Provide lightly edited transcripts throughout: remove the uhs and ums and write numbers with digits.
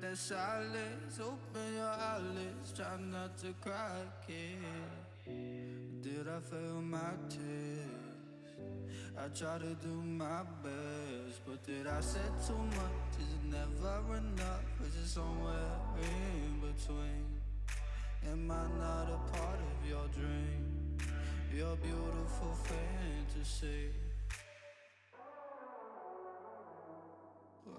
that silence, open your eyelids, try not to cry, kid. Did I fail my test? I try to do my best, but did I say too much? Is it never enough? Is it somewhere in between? Am I not a part of your dream? Your beautiful fantasy.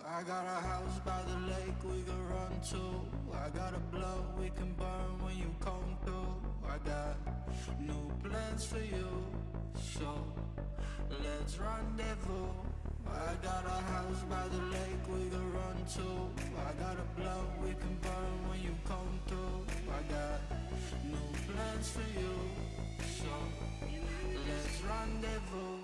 I got a house by the lake we can run to. I got a blunt we can burn when you come through. I got new plans for you, so let's rendezvous. I got a house by the lake we can run to. I got a blunt we can burn when you come through. I got new plans for you, so let's rendezvous.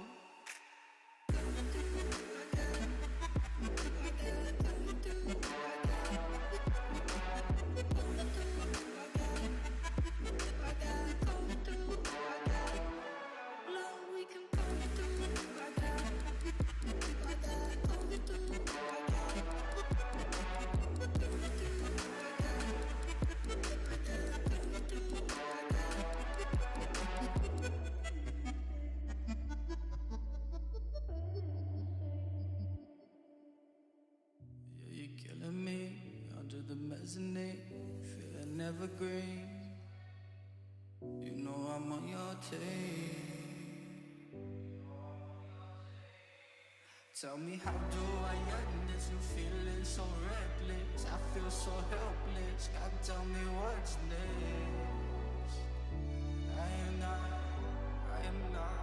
You're killing me under the mezzanine, feeling evergreen. You know I'm on your team. Tell me how do I end this? You feeling so reckless, I feel so helpless. God tell me what's next. I am not.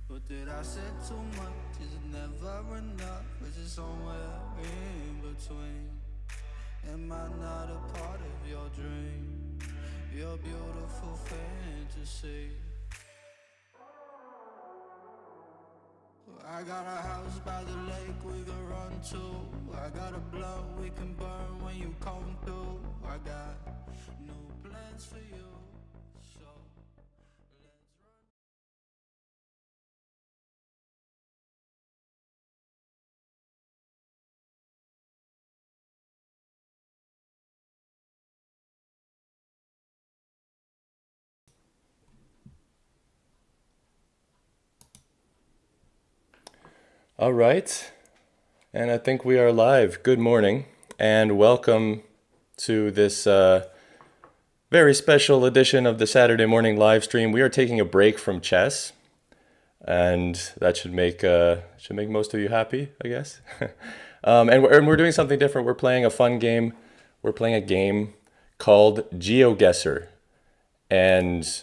But did I say too much? Is it never enough? Is it somewhere in between? Am I not a part of your dream? Your beautiful fantasy. I got a house by the lake we can run to. I got a blunt we can burn when you come through. I got new plans for you, so let's run. All right, and I think we are live. Good morning, and welcome to this very special edition of the Saturday morning live stream. We are taking a break from chess, and that should make most of you happy, I guess. And we're doing something different. We're playing a fun game. We're playing a game called GeoGuesser, and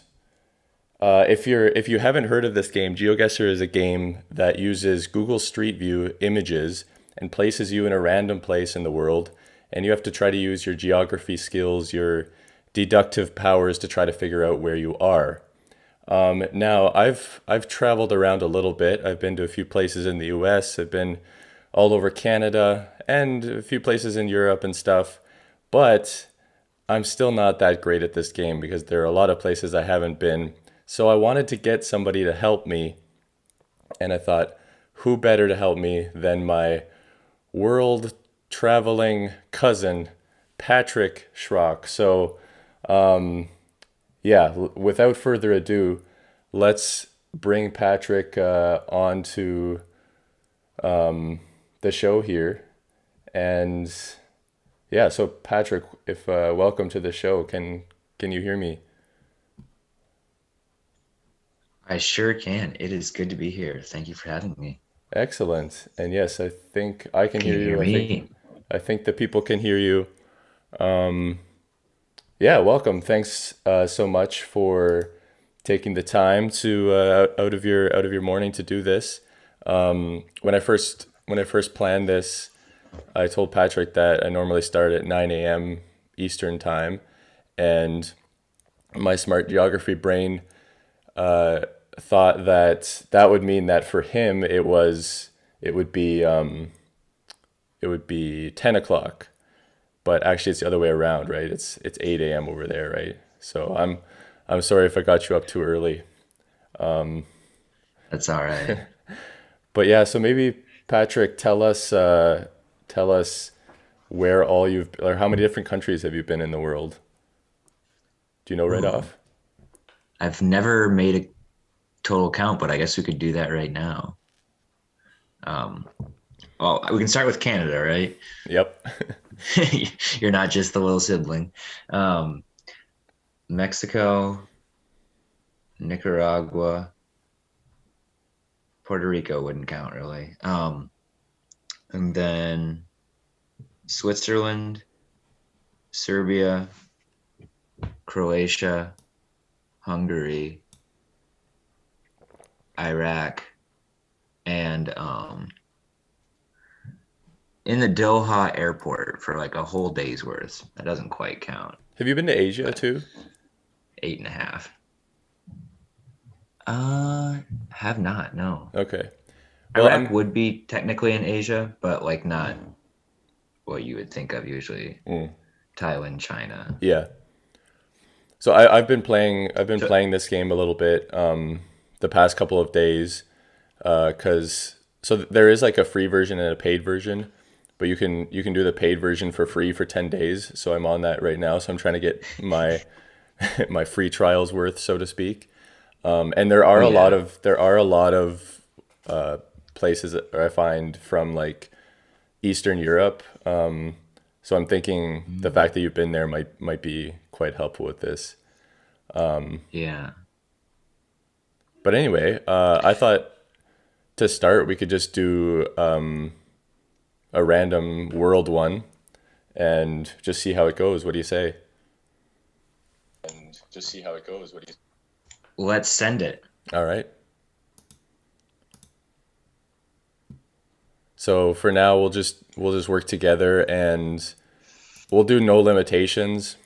if you haven't heard of this game, GeoGuessr is a game that uses Google Street View images and places you in a random place in the world, and you have to try to use your geography skills, your deductive powers to try to figure out where you are. Now, I've traveled around a little bit. I've been to a few places in the U.S. I've been all over Canada and a few places in Europe and stuff, but I'm still not that great at this game because there are a lot of places I haven't been. So I wanted to get somebody to help me, and I thought, who better to help me than my world traveling cousin, Patrick Schrock. So, without further ado, let's bring Patrick onto the show here. And yeah, so Patrick, if welcome to the show. Can you hear me? I sure can. It is good to be here. Thank you for having me. Excellent. And yes, I think I can Can hear you hear you. me? I think the people can hear you. Um, yeah, welcome. Thanks so much for taking the time to out of your morning to do this. When I first planned this, I told Patrick that I normally start at 9 a.m. Eastern time, and my smart geography brain uh, thought that that would mean that for him it would be it would be 10 o'clock, but actually it's the other way around, right? It's 8 a.m. over there, right? So I'm sorry if I got you up too early. That's all right. But yeah, so maybe Patrick, tell us where all you've, or how many different countries have you been in the world? Do you know right Ooh, off? I've never made a total count, but I guess we could do that right now. Um, well, we can start with Canada, right? Yep. You're not just the little sibling. Um, Mexico, Nicaragua, Puerto Rico wouldn't count really. And then Switzerland, Serbia, Croatia, Hungary, Iraq, and in the Doha airport for like a whole day's worth. That doesn't quite count, Have you been to Asia but too? 8.5. Uh, have not, no. Okay. Well, Iraq would be technically in Asia, but like not what you would think of usually. mm, Thailand, China. yeah. So I've been playing. I've been So, playing this game a little bit the past couple of days. Because there is like a free version and a paid version, but you can do the paid version for free for 10 days. So I'm on that right now. So I'm trying to get my my free trials worth, so to speak. And oh yeah. there are a lot of places that I find from like Eastern Europe. So I'm thinking the Mm, fact that you've been there might be quite helpful with this. yeah. But anyway, I thought to start we could just do a random world one and just see how it goes. What do you say? And just see how it goes. What do you? Let's send it. All right. So for now, we'll just work together and we'll do no limitations.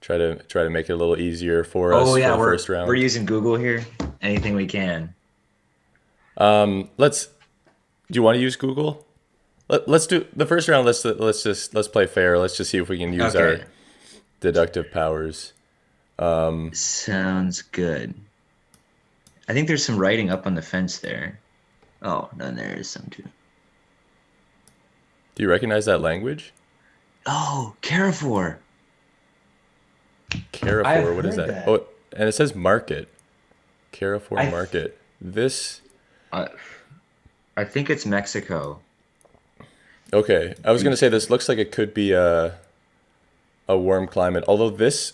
Try to make it a little easier for us Oh for yeah, the we're first we're round. using Google here. Anything we can. Let's. Do you want to use Google? Let's do the first round. Let's play fair. Let's just see if we can use our Okay. deductive powers. Sounds good. I think there's some writing up on the fence there. Oh, no, there is some too. Do you recognize that language? Oh, Carrefour. I've Carrefour. What is heard that? that. Oh, and it says market. Carrefour I market. This. I, I think it's Mexico. Okay. I was gonna say this looks like it could be a warm climate. Although this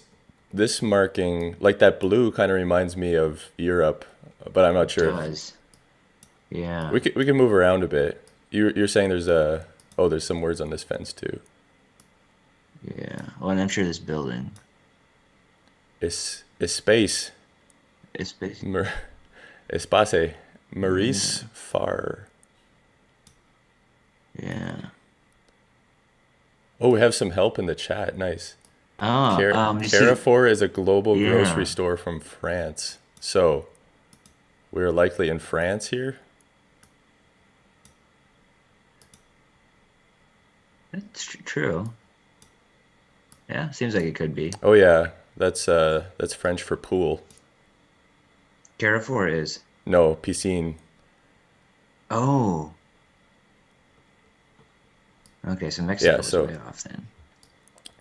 marking, like that blue, kind of reminds me of Europe, but I'm not It sure if does. Yeah. we can move around a bit. You're saying there's a there's some words on this fence too. Yeah. Well, and I'm sure this building Is space. is based. Mer, espace. Maurice Yeah. Farr. Yeah. Oh, we have some help in the chat. Nice. You see, Carrefour is a global grocery yeah. store from France. So we're likely in France here. That's true. Yeah, seems like it could be. Oh yeah, that's French for pool. Carrefour is. No, piscine. Oh, okay. So Yeah, Mexico was so way off then.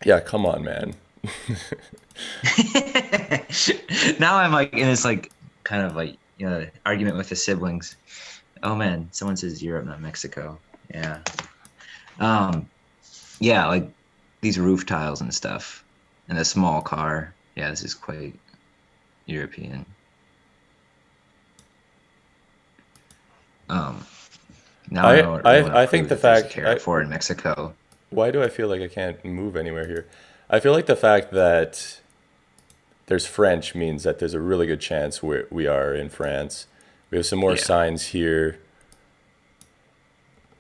yeah, come on, man. Now I'm like in this like kind of like argument with the siblings. Oh man, someone says Europe, not Mexico. Yeah. Um, yeah, like these roof tiles and stuff, and a small car. Yeah, this is quite European. Um, Now I I don't really want I to I think prove the that there's a fact I Carrefour in Mexico. why do I feel like I can't move anywhere here? I feel like the fact that there's French means that there's a really good chance we are in France. We have some more Yeah, signs here.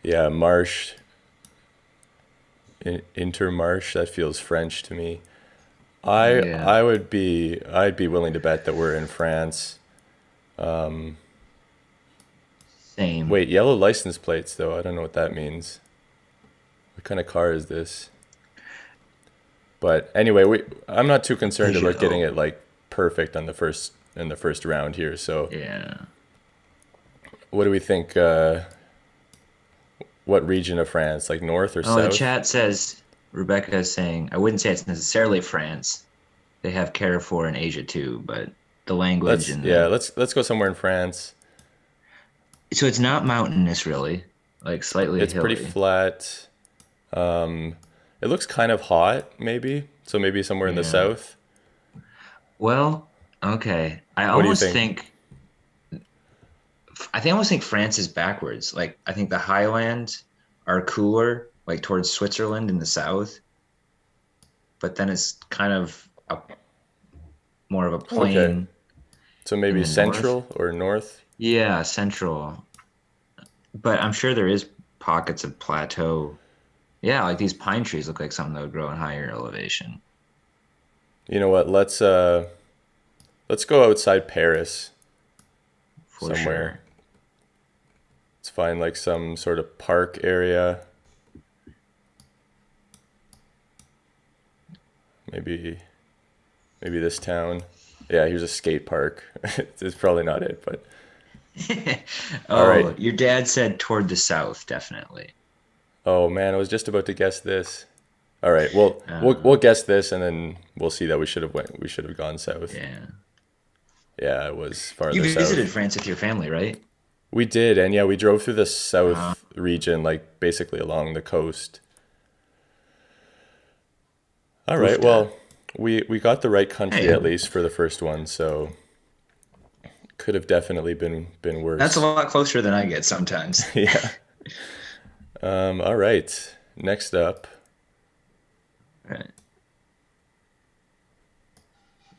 Yeah, Marche, Intermarche, that feels French to me. yeah, I'd be willing to bet that we're in France. same. Wait, yellow license plates though. I don't know what that means. What kind of car is this? But anyway, I'm not too concerned about getting Peugeot. it like perfect on the first in the first round here. So, Yeah. what do we think? what region of France? Like north or Oh, the south? chat says Rebecca is saying I wouldn't say it's necessarily France. They have Carrefour in Asia too, but the language Let's and yeah, the let's go somewhere in France. so it's not mountainous really, like slightly It's pretty hilly. flat. Um, it looks kind of hot, maybe. So maybe somewhere in the Yeah. south. Well, okay. What do you think? I almost think France is backwards. Like I think the highlands are cooler, like towards Switzerland in the south, but then it's kind of more of a Okay. plain So in maybe the north. central or north. Yeah, central. But I'm sure there is pockets of plateau. Yeah, like these pine trees look like something that would grow in higher elevation. You know what? Let's go outside Paris For somewhere. sure. Let's find like some sort of park area. Maybe maybe this town. Yeah, here's a skate park. It's probably not it, but all right. Oh, your dad said toward the south, definitely. Oh man, I was just about to guess this. All right. Well, we'll Uh, guess this, and then we'll see that we should have gone south. yeah. Yeah, it was You farther visited south. France with your family, right? We did, and yeah, we drove through the Uh, south region, like basically along the coast. All right. Oofda. Well, we got the right country Hey, at least for the first one, so could have definitely been that's a worse. lot closer than I get sometimes. Yeah. All right. Next up, Right.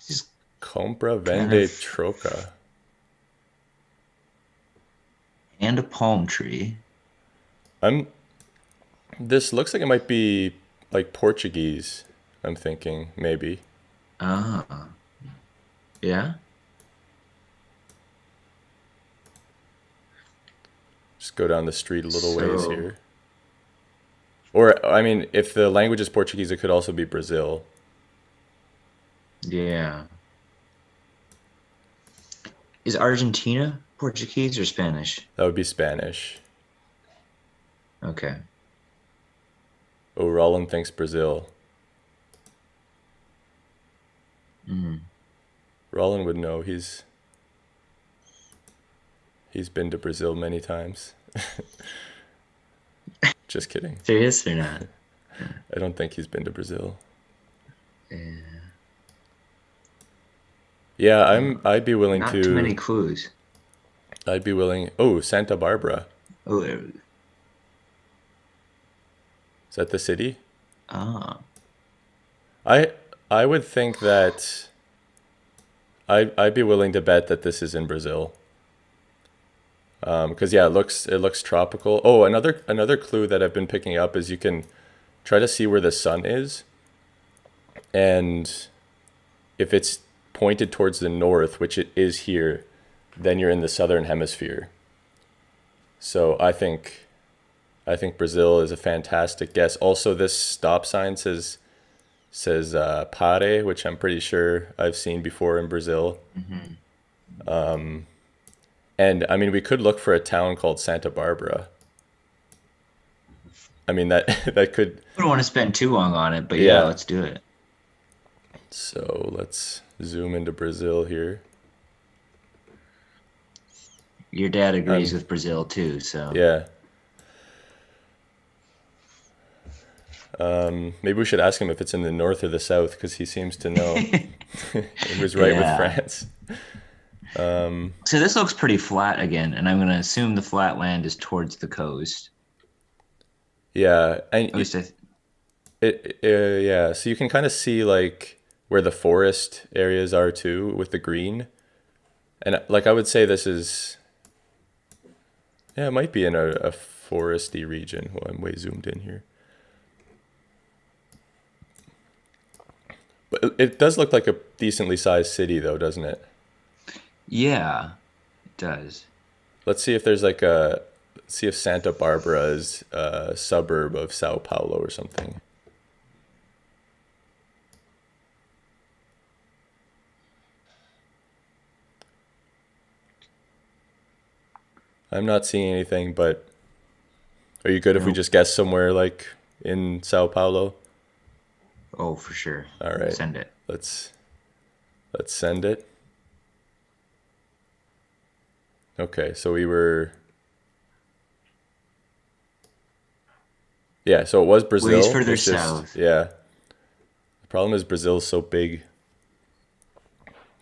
Just compra kind vende of, troca. and a palm tree. I'm. This looks like it might be like Portuguese. I'm thinking maybe. Ah, yeah. Just go down the street a little ways So, here. Or I mean, if the language is Portuguese, it could also be Brazil. yeah. Is Argentina Portuguese or Spanish? That would be Spanish. Okay. Oh, Roland thinks Brazil. Mm. Roland would know. He's been to Brazil many times. Just kidding. Serious or not? I don't think he's been to Brazil. Yeah. Yeah, I'd be willing Not too many to. clues. I'd be willing. Oh, Santa Barbara. Oh, Is that the city? ah, I I would think that I'd be willing to bet that this is in Brazil. Because yeah, it looks tropical. Oh, another clue that I've been picking up is you can try to see where the sun is, and if it's pointed towards the north, which it is here, then you're in the southern hemisphere. So I think Brazil is a fantastic guess. Also, this stop sign says pare, which I'm pretty sure I've seen before in Brazil. hmm And I mean, we could look for a town called Santa Barbara. I mean that that could. I don't want to spend too long on it, but yeah, Yeah. let's do it. So let's zoom into Brazil here. Your dad agrees Um, with Brazil too, so yeah. Maybe we should ask him if it's in the north or the south because he seems to know. He was right with yeah. France. So this looks pretty flat again, and I'm gonna assume the flat land is towards the coast. Yeah, and At least I, yeah. So you can kind of see like where the forest areas are too with the green, and like I would say this is yeah, it might be in a foresty region. Well, I'm way zoomed in here, but it does look like a decently sized city though, doesn't it? yeah, it does. Let's see if there's like a see if Santa Barbara is a suburb of Sao Paulo or something. I'm not seeing anything, but Are you good if we Nope. just guess somewhere like in Sao Paulo? Oh, for sure. All right. Send it. Let's send it. Okay, so we were yeah, so it was Ways Brazil. further It's just south. yeah. The problem is Brazil's so big.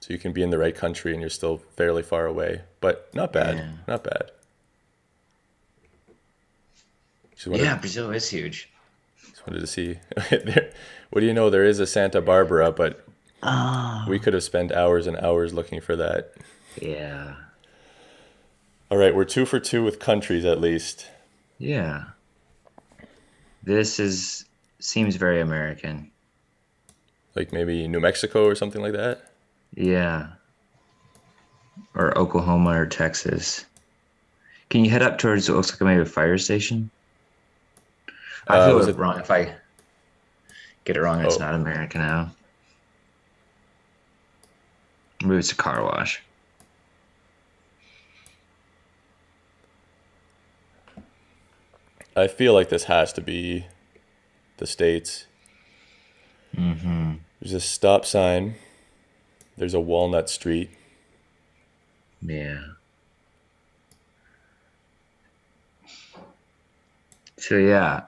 So you can be in the right country and you're still fairly far away. But not bad. Yeah. Not bad. Yeah, Brazil is huge. Just wanted to see. What do you know? There is a Santa Barbara, but we Oh. could have spent hours and hours looking for that. Yeah. All right, we're 2 for 2 with countries at least. Yeah. This seems very American. Like maybe New Mexico or something like that. Yeah. Or Oklahoma or Texas. Can you head up towards what looks like maybe a fire station? I feel Was it? wrong if I get it wrong. It's Oh, not America now. Maybe it's a car wash. I feel like this has to be the States. Mm-hmm. There's a stop sign. There's a Walnut Street. Yeah. So yeah,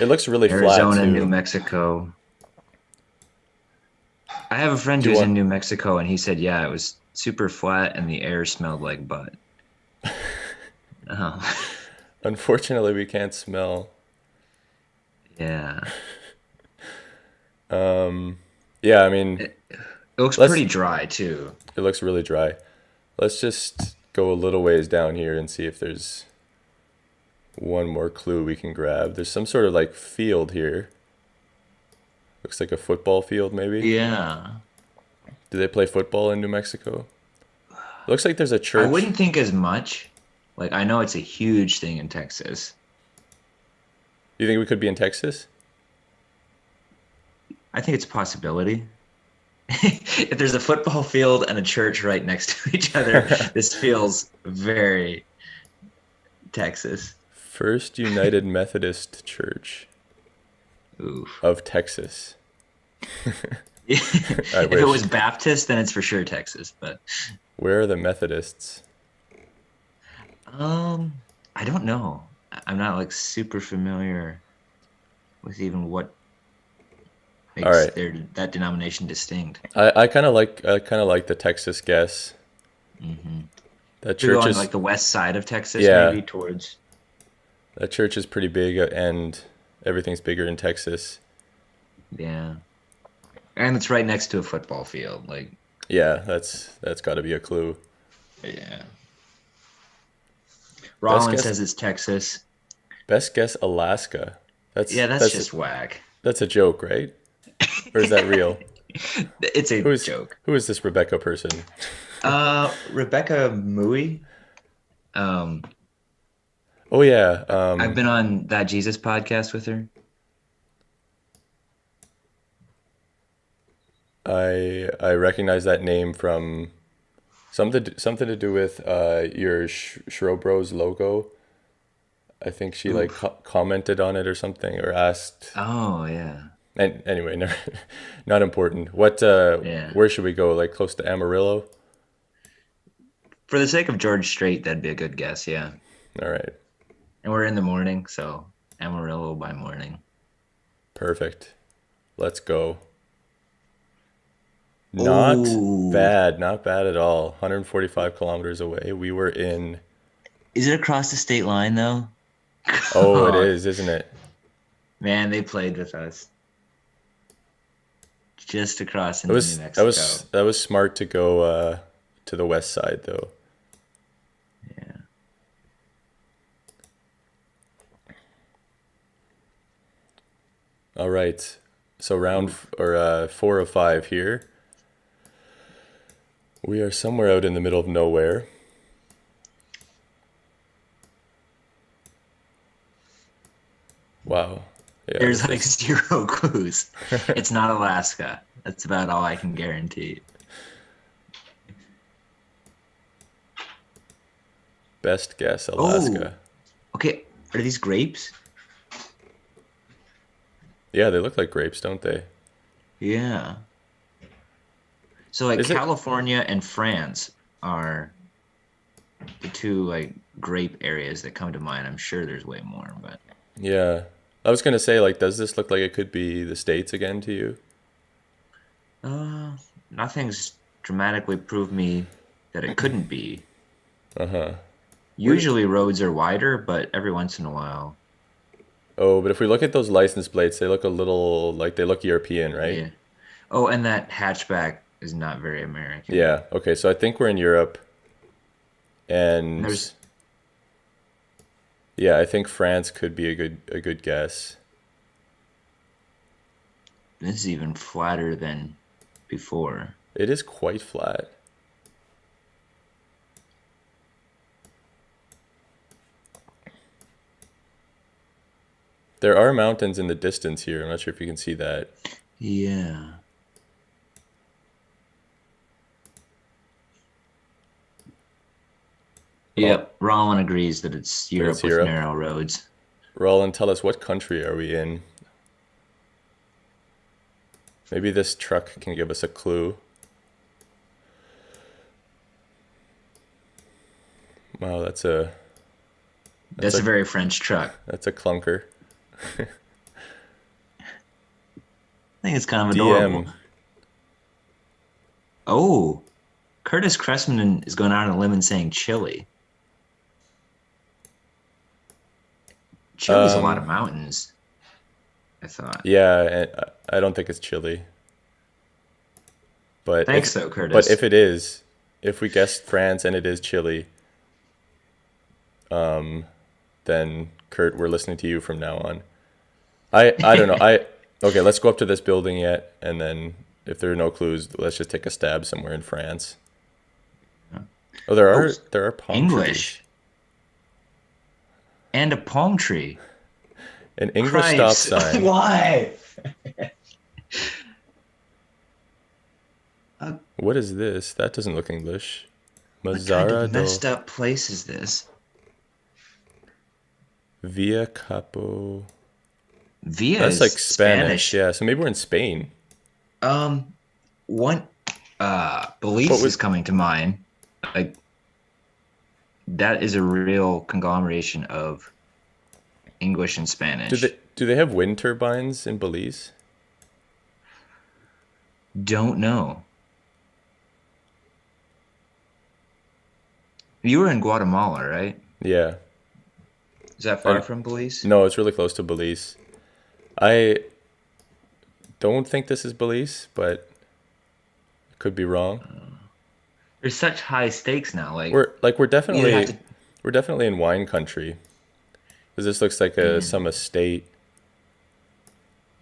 It looks really flat Arizona, New too. Mexico. I have a friend Do you who's want? in New Mexico, and he said, yeah, it was super flat and the air smelled like butt. Oh, Unfortunately, we can't smell. yeah. Yeah, I mean, It looks let's. pretty dry too. It looks really dry. Let's just go a little ways down here and see if there's one more clue we can grab. There's some sort of like field here. Looks like a football field, maybe. Yeah. Do they play football in New Mexico? Looks like there's a I church. wouldn't think as much. Like, I know it's a huge thing in Texas. Do you think we could be in Texas? I think it's a possibility. If there's a football field and a church right next to each other, this feels very Texas. First United Methodist Church Oof. of Texas. If I it wish. was Baptist, then it's for sure Texas. But Where are the Methodists? I don't know. I'm not like super familiar with even what All makes right. that denomination distinct. I kind of like the Texas guess. That To go church on is like the west side of Texas, yeah. maybe towards. That church is pretty big and everything's bigger in Texas. Yeah. And it's right next to a football field. Like, Yeah, that's got to be a clue. yeah. Best Rollins guess. says it's Texas. Best guess Alaska. Yeah, that's just whack. that's a joke, right? Or is that real? It's a joke. Who is this Rebecca person? Rebecca Mui. Um, Oh yeah. I've been on that Jesus podcast with her. I recognize that name from something to do with your Shrobros logo. I think she like commented on it or something or asked. Oh yeah. And anyway, never, not important. What? Yeah. Where should we go? Like close to Amarillo? For the sake of George Strait, that'd be a good guess, yeah. All right. And we're in the morning, so Amarillo by morning. Perfect. Let's go. Not Ooh. bad. Not bad at all. 145 kilometers away. We were in. Is it across the state line though? Oh, it is, isn't it? Man, they played with us. Just across That into was New Mexico. that was smart to go to the west side though. Yeah. All right. So or 4 of 5 here. We are somewhere out in the middle of nowhere. Wow. Yeah, There's this like is- 0 clues. It's not Alaska. That's about all I can guarantee. best guess Alaska. Okay, are these grapes? Yeah, they look like grapes, don't they? Yeah. So like Is it? California and France are the two like grape areas that come to mind. I'm sure there's way more, but Yeah. I was gonna say, like, does this look like it could be the States again to you? uh, nothing's dramatically proved me that it couldn't be. Uh-huh. Where? Usually roads are wider, but every once in a while, Oh, but if we look at those license plates, they look a little like they look European, right? yeah. Oh, and that hatchback is not very American. Yeah. Okay, so I think we're in Europe, And and there's yeah, I think France could be a good guess. this is even flatter than before. It is quite flat. There are mountains in the distance here. I'm not sure if you can see that. Yeah. Well, Yep. Rollin agrees that it's that it's Europe with Europe. narrow roads. Roland, tell us what country are we in? Maybe this truck can give us a clue. Wow, That's a very French truck. that's a clunker. I think it's kind of adorable. DM. Oh, Curtis Cressman is going out on a limb and saying Chile. Chile's a lot of mountains, I thought. Yeah, and I don't think it's Chile. But Thanks, if, though, but Curtis. if it is, if we guessed France and it is Chile, then Kurt, we're listening to you from now on. I don't know. Okay, let's go up to this building yet, and then if there are no clues, let's just take a stab somewhere in France. Oh, there are palm English. trees. And a palm tree. An English stop Christ. sign. Why? What is this? That doesn't look English. What kind Mazzara of do messed up place is this? Via Capo. Via That's is like Spanish. Yeah, so maybe we're in Spain. One Belize What was- is coming to mind. Like that is a real conglomeration of English and Spanish. Do they have wind turbines in Belize? Don't know. You were in Guatemala, right? Yeah. Is that far And- from Belize? No, it's really close to Belize. I don't think this is Belize, but I could be wrong. There's such high stakes now. Like We're you definitely have to, we're definitely in wine country. Because this looks like some estate.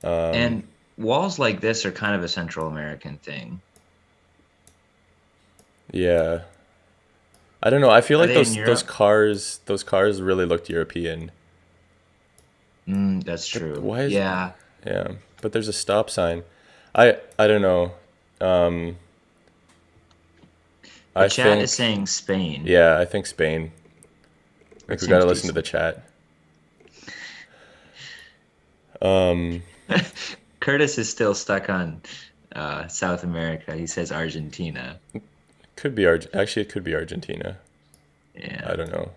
and walls like this are kind of a Central American thing. Yeah. I don't know. I feel Are like they in those Europe? cars really looked European. That's true. why is- Yeah. Yeah, but there's a stop sign. I don't know. The I chat think is saying Spain. yeah, I think Spain. I think we That got to seems listen to the chat. Curtis is still stuck on South America. He says Argentina. Could be actually it could be Argentina. Yeah. I don't know.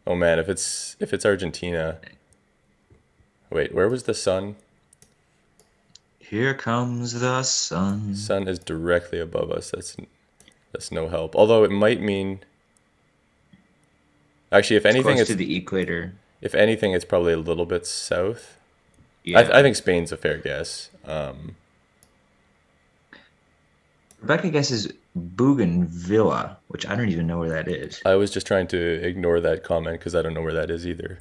Oh man, if it's Argentina. Wait, where was the sun? Here comes the sun. Sun is directly above us. That's no help. Although it might mean actually if anything Close to the equator. if anything it's probably a little bit south. Yeah. I think Spain's a fair guess. Rebecca guesses Bougainvillea, which I don't even know where that is. I was just trying to ignore that comment because I don't know where that is either.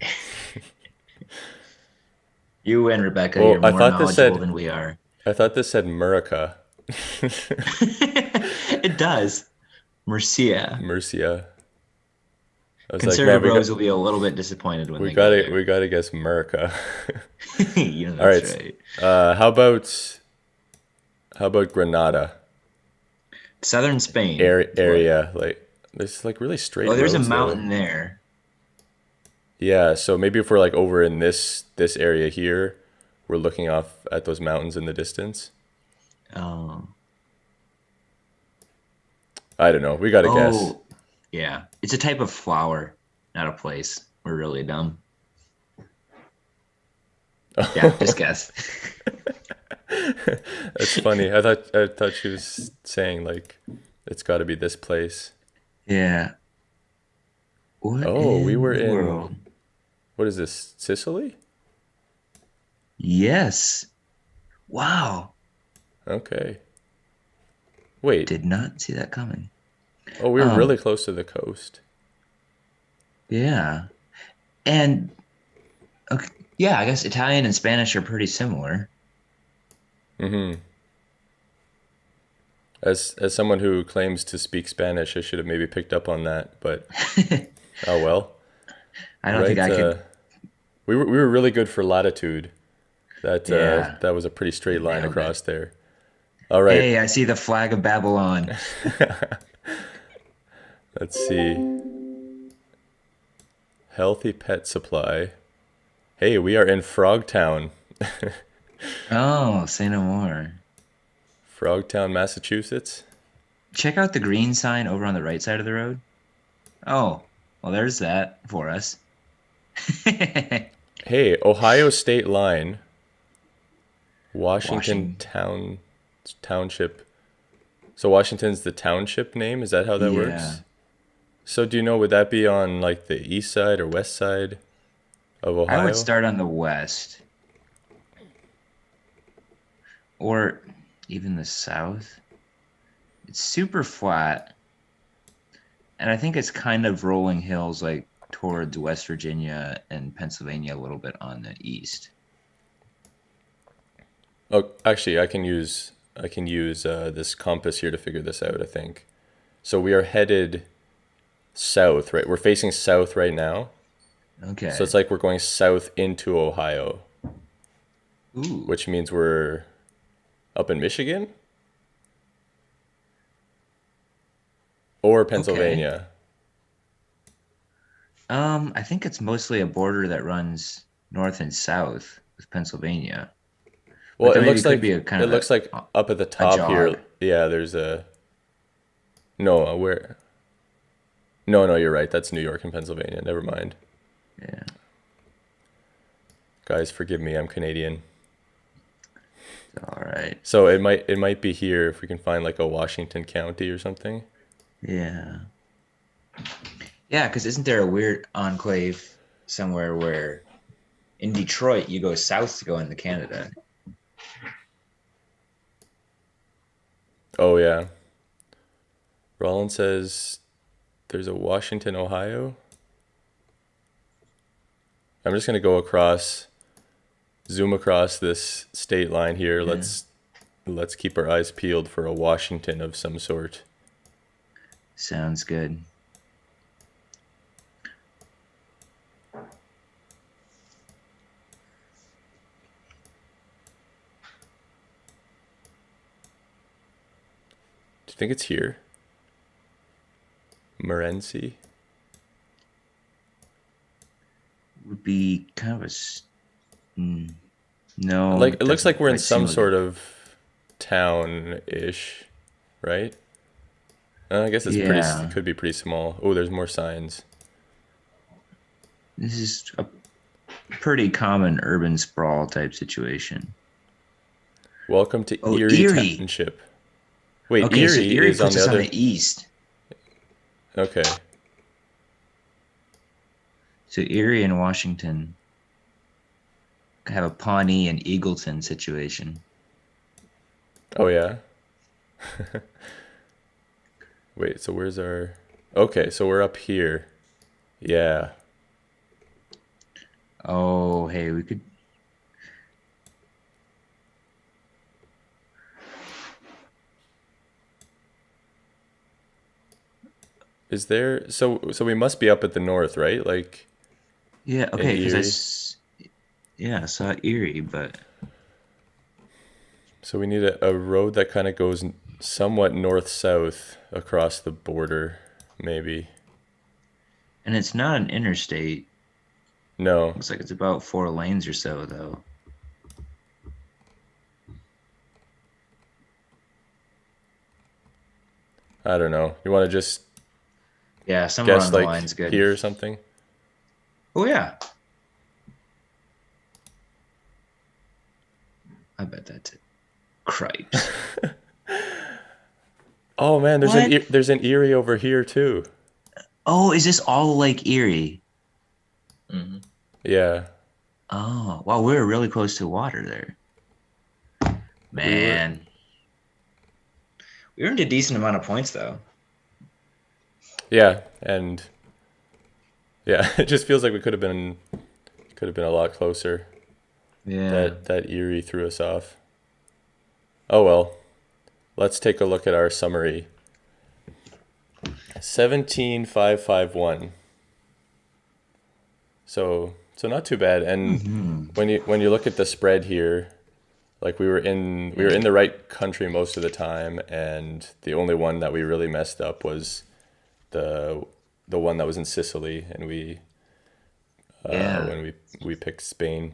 You and Rebecca, Well, you're I more thought this knowledgeable said- than we are. I thought this said Murica. It does. Murcia. Murcia. I was Conservative man, bros will be a little bit disappointed when we they gotta go we gotta guess Murica. there. You know, All right. that's right. How about Granada Southern Spain. area? Like there's like really straight. Oh, there's a roads, though. mountain there. Yeah, so maybe if we're like over in this area here, we're looking off at those mountains in the distance. Oh. I don't know. We got to guess. Oh, yeah. It's a type of flower, not a place. We're really dumb. Yeah, just guess. That's funny. I thought she was saying like it's got to be this place. Yeah. What Oh, we in were the in, world? what is this? Sicily? Yes. Wow. Okay. Wait. Did not see that coming. Oh, we were Um, really close to the coast. yeah. And okay, yeah, I guess Italian and Spanish are pretty similar. Mm-hmm. As someone who claims to speak Spanish, I should have maybe picked up on that, but oh well. I don't think Right. I could. We were really good for latitude. Yeah. That was a pretty straight line Nailed it. across there. All right. Hey, I see the flag of Babylon. Let's see. Healthy pet supply. Hey, we are in Frogtown. Oh, say no more. Frogtown, Massachusetts. Check out the green sign over on the right side of the road. Oh, well, there's that for us. Hey, Ohio state line. Washington Washington. Township. So Washington's the township name? Is that how that Yeah. works? So do you know, would that be on like the east side or west side of I would Ohio? start on the west or even the south. It's super flat, and I think it's kind of rolling hills like towards West Virginia and Pennsylvania a little bit on the east. Oh, actually, I can use this compass here to figure this out, I think. So we are headed south, right? We're facing south right now. So Okay. it's like we're going south into Ohio, Ooh. which means we're up in Michigan or Okay. Pennsylvania. I think it's mostly a border that runs north and south with Pennsylvania, Well, but it there maybe looks could be like a kind it of looks like up at the a top here. jog. Yeah, there's a no, where no, no, you're right. That's New York and Pennsylvania. Never mind. Yeah. Guys, forgive me. I'm Canadian. All right. So it might be here if we can find like a Washington County or something. Yeah. Yeah, because isn't there a weird enclave somewhere where in Detroit you go south to go into Canada? Oh yeah. Rollins says there's a Washington, Ohio. I'm just gonna go across, zoom across this state line here. Yeah. Let's keep our eyes peeled for a Washington of some sort. Sounds good. Do you think it's here? Morenci? Would be kind of no, Like it it looks doesn't like we're in quite seem some like it. sort of town-ish, right? I guess it Yeah, could be pretty small. Oh, there's more signs. this is a pretty common urban sprawl type situation. Welcome to Oh, Erie Erie. Township. Wait, Okay, so Erie Erie is on puts the us on other. the east. Okay. So Erie and Washington have a Pawnee and Eagleton situation. Oh yeah. Wait, so where's our? Okay, so we're up here. Yeah. Oh, hey, we could. Is there? So we must be up at the north, right? Like Yeah, in okay, because Erie. yeah, I saw Erie, but So we need a road that kind of goes somewhat north-south across the border, maybe. and it's not an interstate. No. Looks like it's about 4 lanes or so, though. I don't know. You want to just Yeah, somewhere guess on the like line's good. here or something? Oh yeah. I bet that's it. Cripes. Oh man, What? there's an Erie over here too. Oh, is this all Lake Erie? Mm-hmm. Yeah. Oh, wow, we were really close to water there. Man. We earned a decent amount of points though. Yeah, and yeah, it just feels like we could have been a lot closer. Yeah. That Erie threw us off. Oh well. Let's take a look at our summary. 17,551. So not too bad. And when you look at the spread here, like we were in the right country most of the time, and the only one that we really messed up was the one that was in Sicily, and when we picked Spain.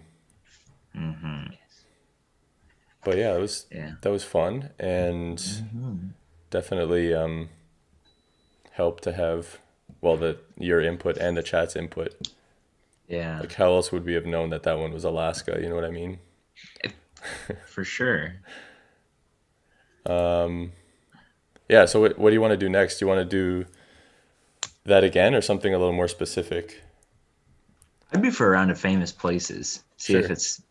But yeah, that was fun, and definitely helped to have your input and the chat's input. Yeah. Like how else would we have known that one was Alaska? You know what I mean? For sure. Yeah. So what do you want to do next? Do you want to do that again or something a little more specific? I'd be for a round of famous places. See if Sure. it's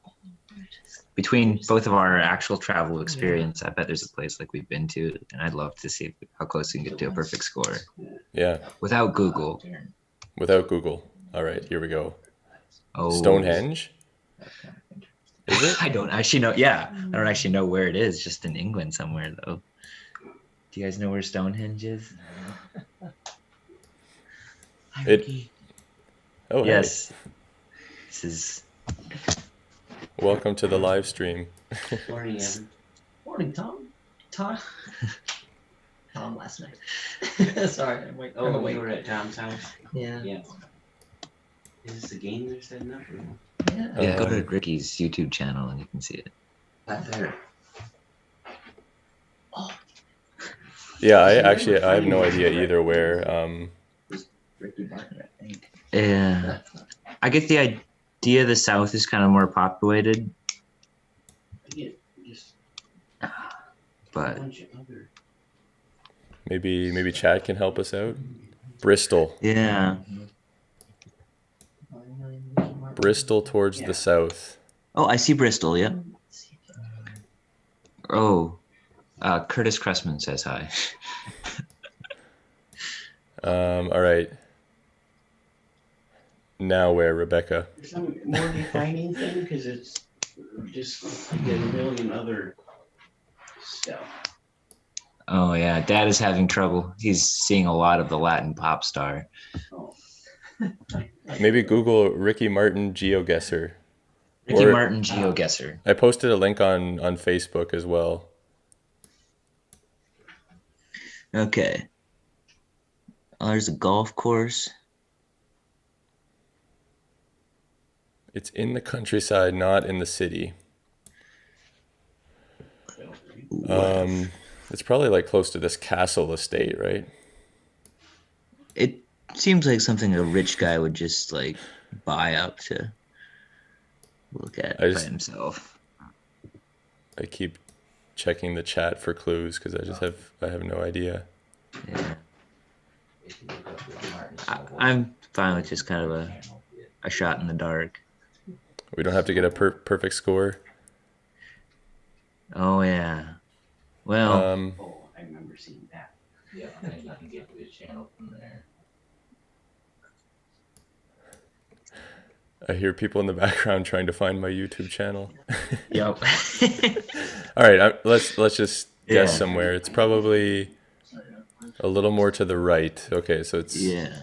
between both of our actual travel experience. I bet there's a place like we've been to, and I'd love to see how close we can get to a perfect score Yeah. without Google. Without Google. All right. Here we go. Oh, Stonehenge. Is it? I don't actually know. Yeah, I don't actually know where it is. Just in England somewhere, though. Do you guys know where Stonehenge is? Oh, hey. Yes. This is. Welcome to the live stream. Morning, Evan. Morning, Tom. Tom last night. Sorry, I'm like, Oh, wait. we were at Tom's house? Yeah. Yeah. Is this the game they're setting up? Or? Yeah. Yeah, go to Ricky's YouTube channel and you can see it. Right there. Yeah, I have no idea either where. Ricky Martin, I think. Yeah. I get the idea the South is kind of more populated, I get just a but bunch of other. Maybe Chad can help us out. Bristol. yeah. Bristol towards the south. Oh, I see Bristol. Yeah. Oh, Curtis Cressman says hi. All right. Now where, Rebecca? There's some more defining thing because it's just like a million other stuff. Oh yeah, Dad is having trouble. He's seeing a lot of the Latin pop star. Oh. Maybe Google Ricky Martin GeoGuesser. Ricky Or- Martin GeoGuesser. I posted a link on Facebook as well. Okay. Oh, there's a golf course. It's in the countryside, not in the city. It's probably like close to this castle estate, right? It seems like something a rich guy would just like buy up to look at I by just- himself. I keep checking the chat for clues because I have no idea. Yeah. I'm fine with just kind of a shot in the dark. We don't have to get a perfect score. Oh yeah. Well, Oh, I remember seeing that. Yeah, I think you can get to his channel from there. I hear people in the background trying to find my YouTube channel. yep. All right, let's just guess Yeah. somewhere. It's probably a little more to the right. Okay, so it's Yeah.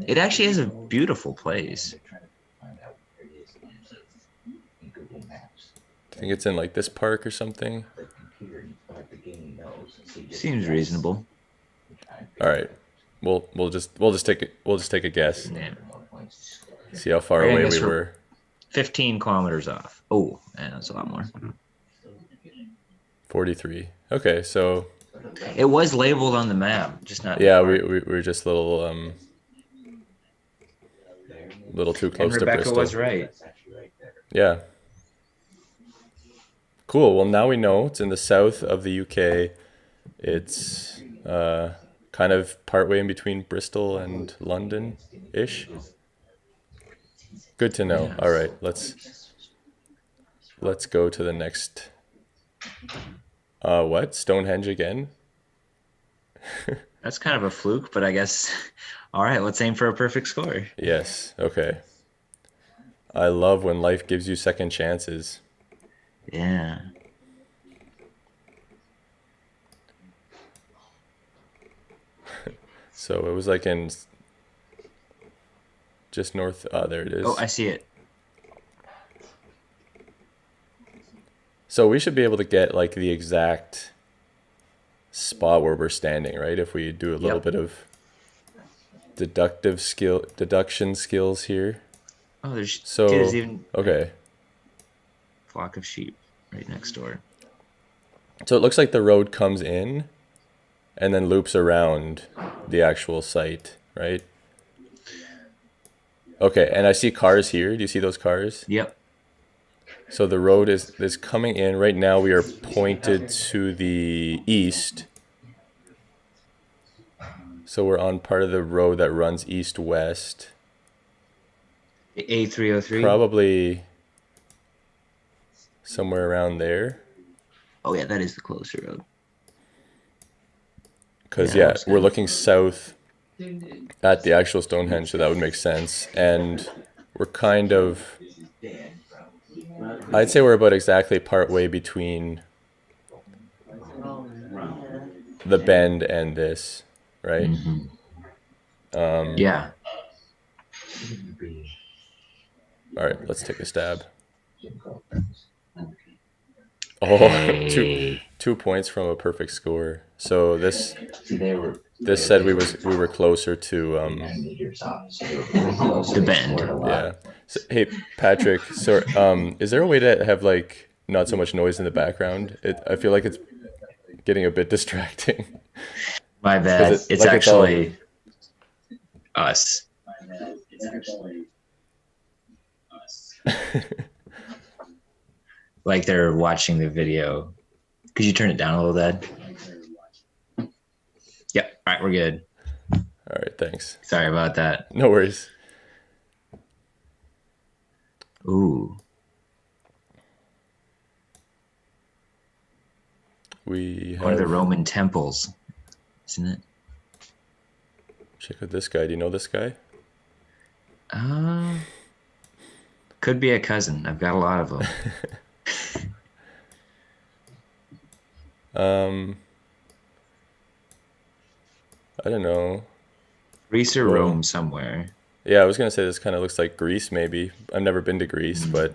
It actually is a beautiful place. Find out where it is in Google Maps. I think it's in like this park or something. The computer, like the game knows. So you just Seems guess. reasonable. All right, we'll just take a guess. Yeah. More points to score. See how far I away guess we we're- were. 15 kilometers off. Oh, yeah, that's a lot more. 43. Okay, so It was labeled on the map, just not. Yeah, marked. we were just a little too And close to Rebecca Bristol. was right. That's actually right there. Yeah. Cool. Well, now we know it's in the south of the UK. It's kind of partway in between Bristol and London-ish. Good to know. Yeah. All right, let's go to the next. What? Stonehenge again? That's kind of a fluke, but I guess. All right, let's aim for a perfect score. Yes. Okay. I love when life gives you second chances. Yeah. So it was like in just north. There it is. Oh, I see it. So we should be able to get like the exact spot where we're standing, right? If we do a little Yep. bit of deduction skills here. Oh, there's So dude, there's even okay. a flock of sheep right next door. So it looks like the road comes in and then loops around the actual site, right? Okay, and I see cars here. Do you see those cars? Yep. So the road is coming in. Right now we are pointed to the east. So we're on part of the road that runs east-west. A303. Probably somewhere around there. Oh yeah, that is the closer road. Because, Yeah, yeah, that's we're good. looking south at the actual Stonehenge, so that would make sense. And we're kind of, I'd say we're about exactly part way between the bend and this, right? Yeah. All right, let's take a stab. Oh, Hey. 2 points from a perfect score. So this See, they were. said we were closer to The bend. yeah. So, hey Patrick, so is there a way to have like not so much noise in the background? I feel like it's getting a bit distracting. My bad. It's It's like it's all- actually us. Like they're watching the video. Could you turn it down a little, Dad? Yep. All right, we're good. All right, thanks. Sorry about that. No worries. Ooh. We One of the have Roman temples, isn't it? check out this guy. Do you know this guy? Could be a cousin. I've got a lot of them. I don't know. Greece or Rome. Rome somewhere. Yeah, I was gonna say this kind of looks like Greece, maybe. I've never been to Greece, but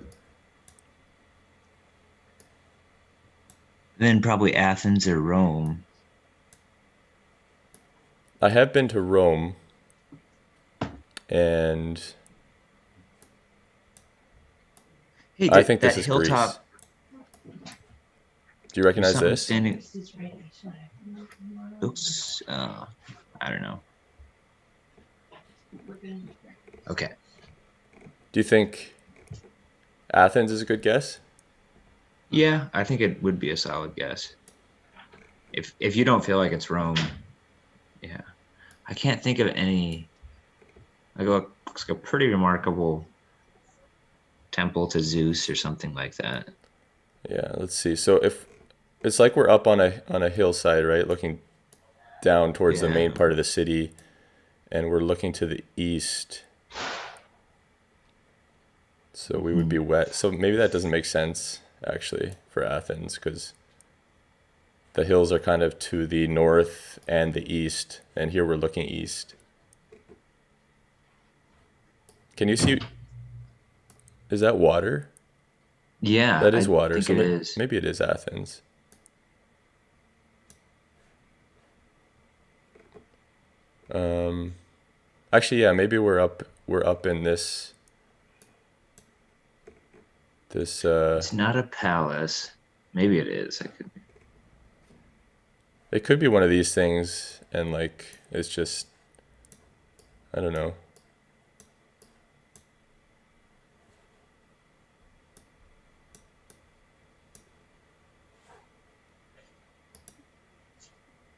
Then probably Athens or Rome. I have been to Rome, and Hey, I think that this is hilltop. Greece. Do you recognize Someone this? standing. Oops. I don't know. Okay. Do you think Athens is a good guess? Yeah, I think it would be a solid guess. If you don't feel like it's Rome, yeah. I can't think of any. Like looks like a pretty remarkable temple to Zeus or something like that. Yeah, let's see. So if it's like we're up on a hillside, right, looking down towards the main Yeah. part of the city, and we're looking to the east. So we would be wet. So maybe that doesn't make sense actually for Athens because the hills are kind of to the north and the east, and here we're looking east. Can you see? Is that water? Yeah, That is I water. think So it is. maybe it is Athens. Actually, yeah, maybe we're up in this It's not a palace. Maybe it is. I could. It could be one of these things, and like it's just, I don't know.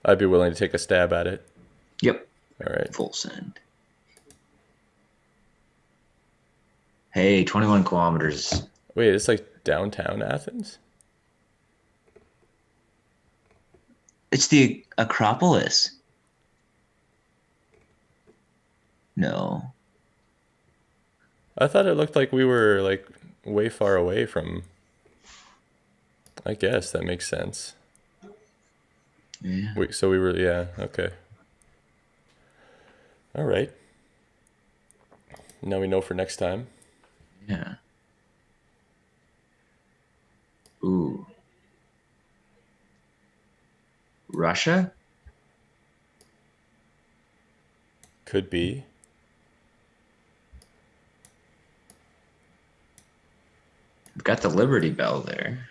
I'd be willing to take a stab at it. Yep. All right. Full send. Hey, 21 kilometers. Wait, it's like downtown Athens? It's the Acropolis. No. I thought it looked like we were like way far away from. I guess that makes sense. Yeah. So we were, yeah, okay. All right. Now we know for next time. Yeah. Ooh. Russia? Could be. We've got the Liberty Bell there.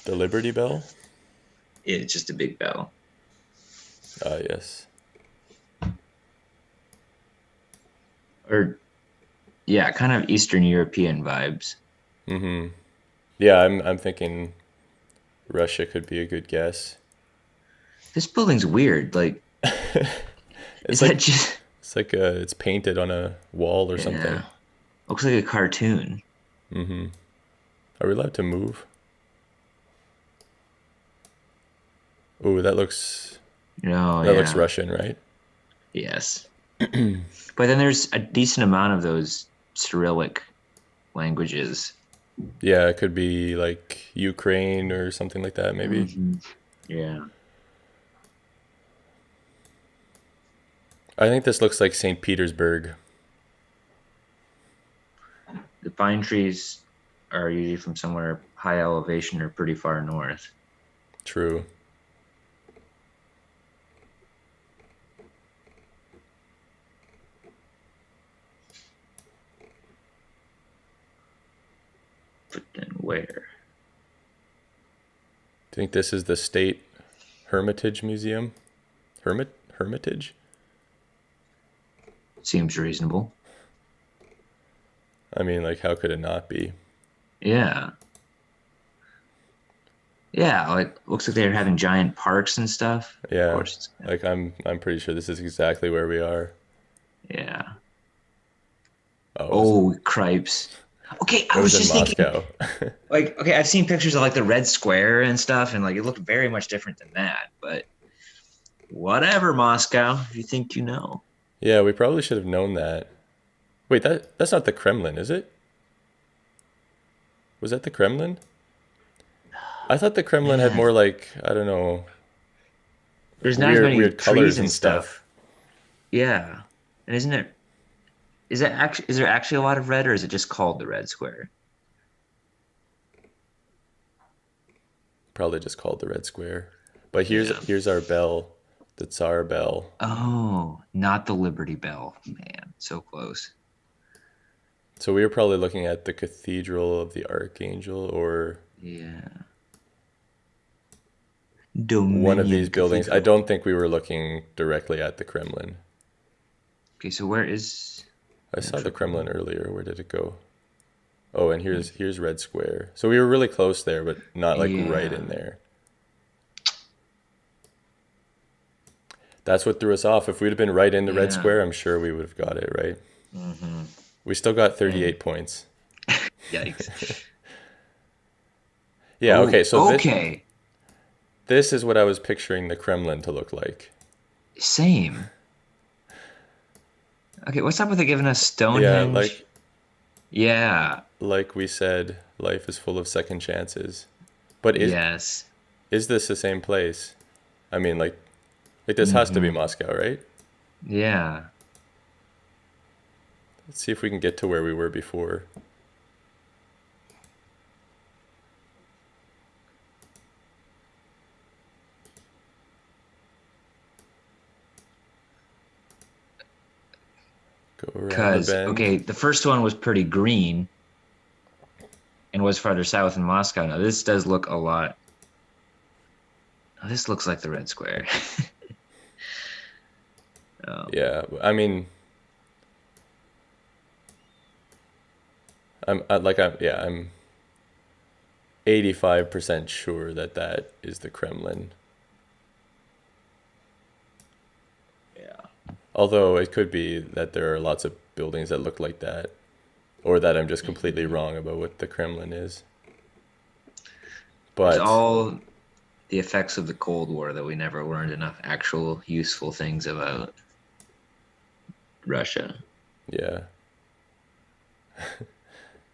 The Liberty Bell? It's just a big bell. Ah, yes. Or, yeah, kind of Eastern European vibes. Mm-hmm. Yeah, I'm thinking Russia could be a good guess. This building's weird. Like, It's is like that just... it's like it's painted on a wall or something. Yeah. Looks like a cartoon. Mm-hmm. Are we allowed to move? Ooh, that looks No, that looks Russian, right? Yes. But then there's a decent amount of those Cyrillic languages. Yeah, it could be like Ukraine or something like that, maybe. Mhm. Yeah. I think this looks like St. Petersburg. The pine trees are usually from somewhere high elevation or pretty far north. True. But then where? Do you think this is the State Hermitage Museum? Hermitage? Seems reasonable. I mean, like, how could it not be? Yeah. Yeah, like looks like they're having giant parks and stuff. Of Yeah, course it's like I'm pretty sure this is exactly where we are. yeah. Oh, Oh, cripes. Okay, I it was was just in thinking, Moscow. like, okay, I've seen pictures of like the Red Square and stuff, and like it looked very much different than that. But whatever, Moscow, if you think you know. Yeah, we probably should have known that. Wait, that's not the Kremlin, is it? Was that the Kremlin? I thought the Kremlin had Man. more like, I don't know, There's not as many weird trees colors and and stuff. Yeah, and isn't it? Is there actually a lot of red, or is it just called the Red Square? Probably just called the Red Square. But here's Yeah. here's our bell, the Tsar bell. Oh, not the Liberty Bell. Man, so close. So we were probably looking at the Cathedral of the Archangel or Yeah. one of these Dominion buildings. I Cathedral. don't think we were looking directly at the Kremlin. Okay, so where is? I saw the Kremlin earlier. Where did it go? Oh, and here's Red Square. So we were really close there, but not like right Yeah. in there. That's what threw us off. If we'd have been right in the Red Yeah. Square, I'm sure we would have got it, right? Mm-hmm. We still got 38 points. Yikes. Yeah, Oh, okay, so okay. this is what I was picturing the Kremlin to look like. Same. Okay, what's up with it giving us Yeah, Stonehenge? Yeah. like we said, life is full of second chances. But Yes. is this the same place? I mean, like this has to be Moscow, right? Yeah. Let's see if we can get to where we were before. Go around the Because, bend. okay, the first one was pretty green and was farther south in Moscow. Now, this does look a lot Oh, this looks like the Red Square. Yeah, I mean, I'm 85% sure that that is the Kremlin. Yeah. Although it could be that there are lots of buildings that look like that, or that I'm just completely wrong about what the Kremlin is. It's But all the effects of the Cold War that we never learned enough actual useful things about Russia. yeah.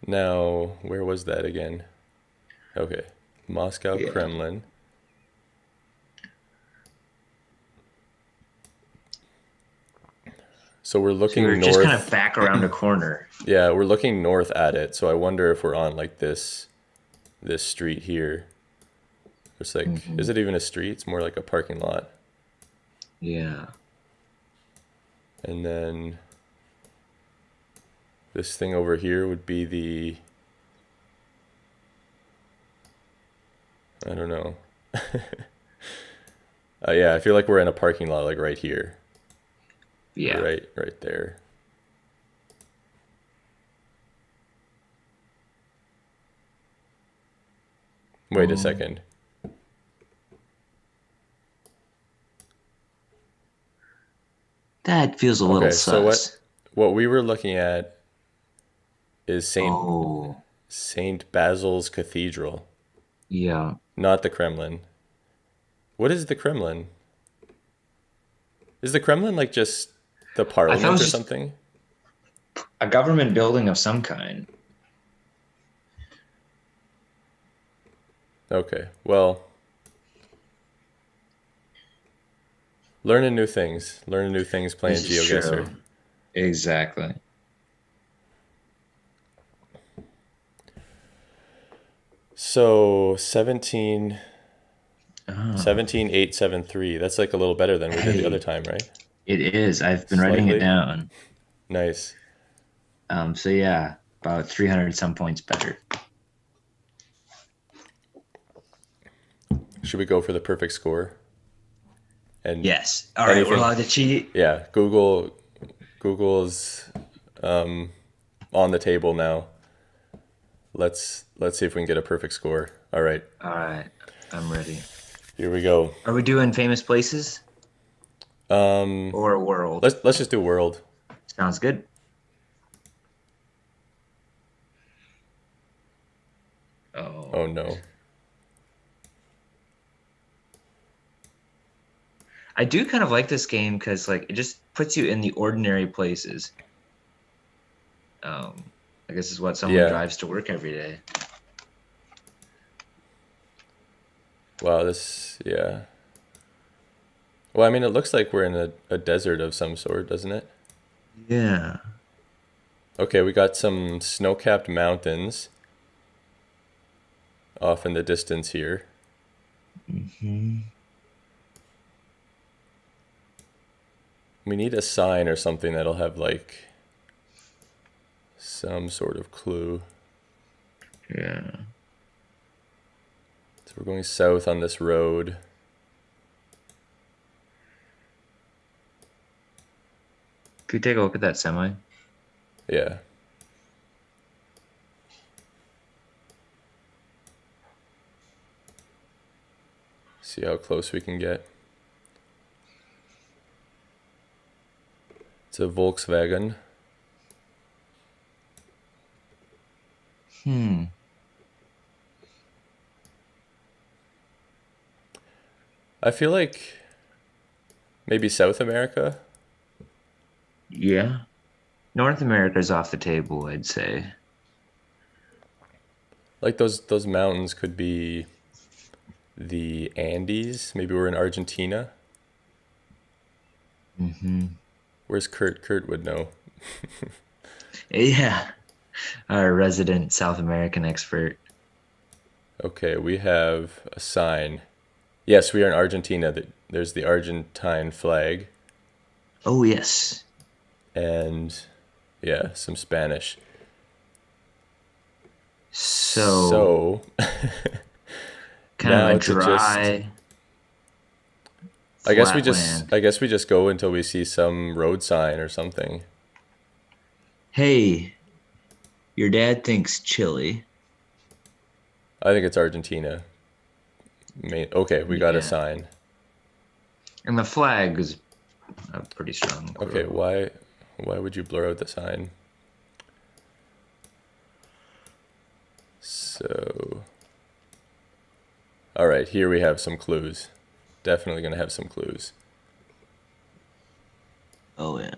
Now, where was that again? Okay. Moscow Yeah. Kremlin. So we're So looking we're north. just kind of back around a corner. Yeah, we're looking north at it. So I wonder if we're on like this street here. It's like, is it even a street? It's more like a parking lot. Yeah. And then this thing over here would be the, I don't know. Yeah, I feel like we're in a parking lot, like right here. Yeah. Right there. Wait a second. That feels a little Okay, so sus. what we were looking at is Oh, Saint Basil's Cathedral, yeah. not the Kremlin. What is the Kremlin? Is the Kremlin like just the I thought it parliament was or just something? a government building of some kind. Okay, well, learning new things playing This is GeoGuessr. true. Exactly. So 17, Oh, 17873. That's like a little better than we did the Hey. other time, right? it is. I've been writing Slightly? it down. Nice. So yeah, about 300 some points better. Should we go for the perfect score? And Yes. All right, we're anything- allowed to cheat. Yeah, Google's on the table now. Let's see if we can get a perfect score. All right, All right, I'm ready. here we go. Are we doing famous places or world? Let's just do world. Sounds good. Oh no. I do kind of like this game because like it just puts you in the ordinary places. I guess is what someone Yeah. drives to work every day. Wow, yeah. Well, I mean, it looks like we're in a desert of some sort, doesn't it? Yeah. Okay, we got some snow-capped mountains off in the distance here. We need a sign or something that'll have like some sort of clue. Yeah. So we're going south on this road. Could you take a look at that semi? Yeah. See how close we can get. It's a Volkswagen. I feel like maybe South America. Yeah. North America's off the table, I'd say. Like those mountains could be the Andes. Maybe we're in Argentina. Where's Kurt? Kurt would know. Yeah. Our resident South American expert. Okay, we have a sign. Yes, we are in Argentina. There's the Argentine flag. Oh, yes. And yeah, some Spanish. So So kind now of a to just- dry flat land. I guess we just go until we see some road sign or something. Hey, your dad thinks Chile. I think it's Argentina. Okay, we got a Yeah. sign. And the flag is a pretty strong clue. Okay, why would you blur out the sign? So, all right, here we have some clues. Definitely gonna have some clues. Oh yeah.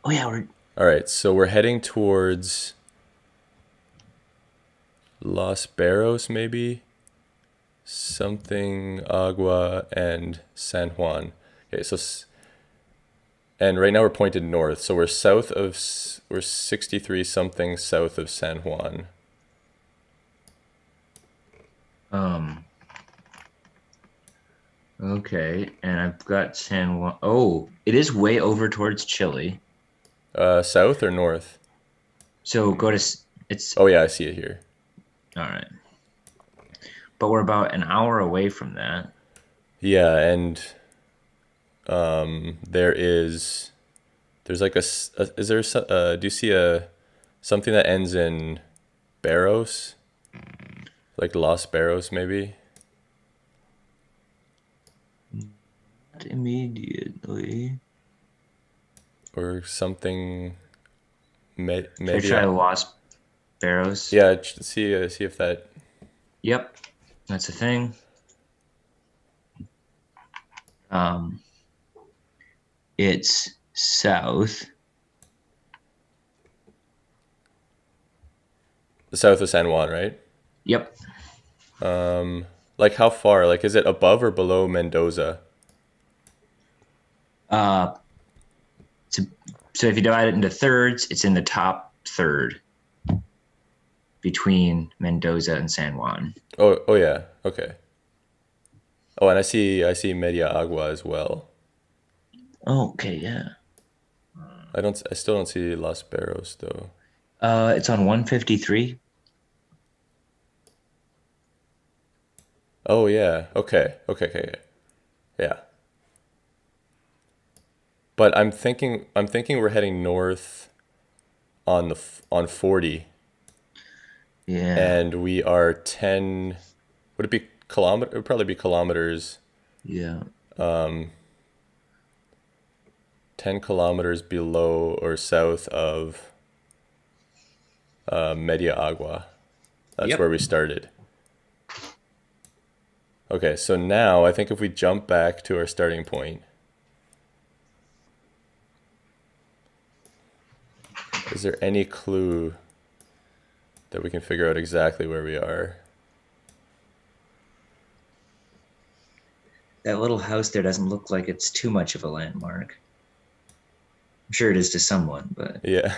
Oh yeah, we're All right, so we're heading towards Los Barros, maybe? Something Agua and San Juan. Okay, so and right now we're pointed north, so we're 63 something south of San Juan. Okay, and I've got San Juan. Oh, it is way over towards Chile. South or north? So go to it's Oh yeah, I see it here. all right. But we're about an hour away from that. Yeah, and there's like is there do you see something that ends in Barros? Like Los Barros maybe? Not immediately. Or something Should I maybe try Los Barros? yeah, see if that Yep, that's a thing. It's south. the south of San Juan, right? Yep. Like how far? Like is it above or below Mendoza? So if you divide it into thirds, it's in the top third between Mendoza and San Juan. Oh yeah. Okay. Oh, and I see Media Agua as well. Oh, okay, yeah. I still don't see Los Barros though. It's on 153. Oh yeah. Okay. Yeah. But I'm thinking we're heading north on 40 Yeah. and we are 10, would it be kilometer? It would probably be kilometers. Yeah. 10 kilometers below or south of Media Agua. That's Yep. where we started. Okay, so now I think if we jump back to our starting point, is there any clue that we can figure out exactly where we are? That little house there doesn't look like it's too much of a landmark. I'm sure it is to someone, but Yeah.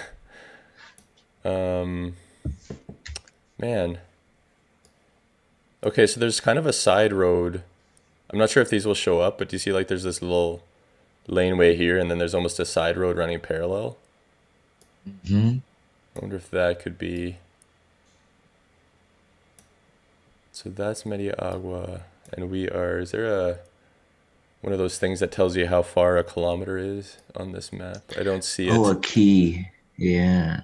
Man. Okay, so there's kind of a side road. I'm not sure if these will show up, but do you see like there's this little laneway here and then there's almost a side road running parallel? I wonder if that could be. So that's Media Agua, and is there one of those things that tells you how far a kilometer is on this map? I don't see it. oh, a key. Yeah.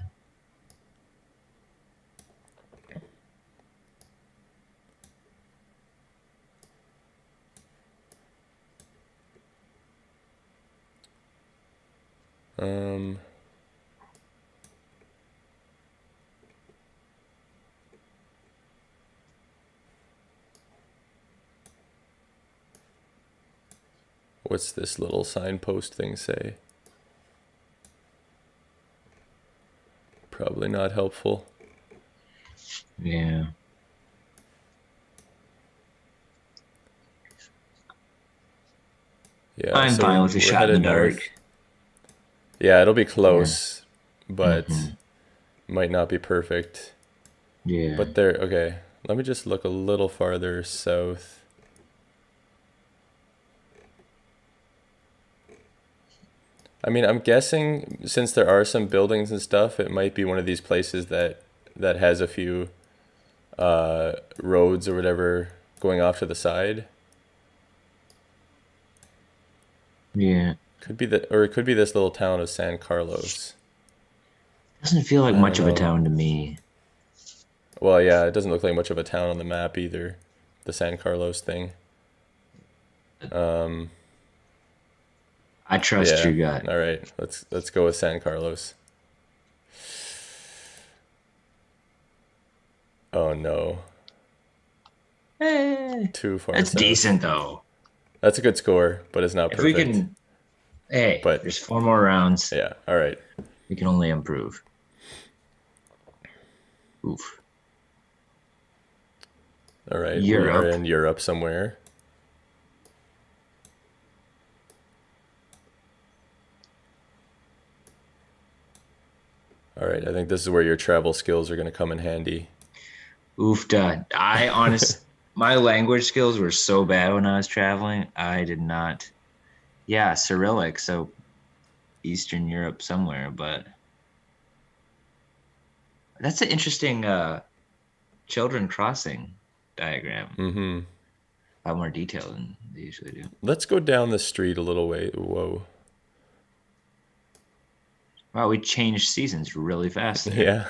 What's this little signpost thing say? Probably not helpful. Yeah. Yeah, I'm so fine with a we're shot in the headed dark. north. Yeah, it'll be close, but Mhm. might not be perfect. Yeah. But there, okay. Let me just look a little farther south. I mean, I'm guessing since there are some buildings and stuff, it might be one of these places that has a few roads or whatever going off to the side. Yeah. It could be this little town of San Carlos. Doesn't feel like I much don't of a know. town to me. Well, yeah, it doesn't look like much of a town on the map either. The San Carlos thing. I trust Yeah. your gut. All right. Let's go with San Carlos. Oh no. Eh, Too far that's south. decent though. That's a good score, but it's not If we perfect. can, hey, But there's 4 more rounds. yeah. All right. We can only improve. Oof. All right. We Europe. are in Europe somewhere. All right. I think this is where your travel skills are going to come in handy. Oofda. My language skills were so bad when I was traveling. I did not. Yeah, Cyrillic, so Eastern Europe somewhere, but that's an interesting children crossing diagram. Mm-hmm. A lot more detail than they usually do. Let's go down the street a little way. Whoa. Wow, we changed seasons really fast there. Yeah.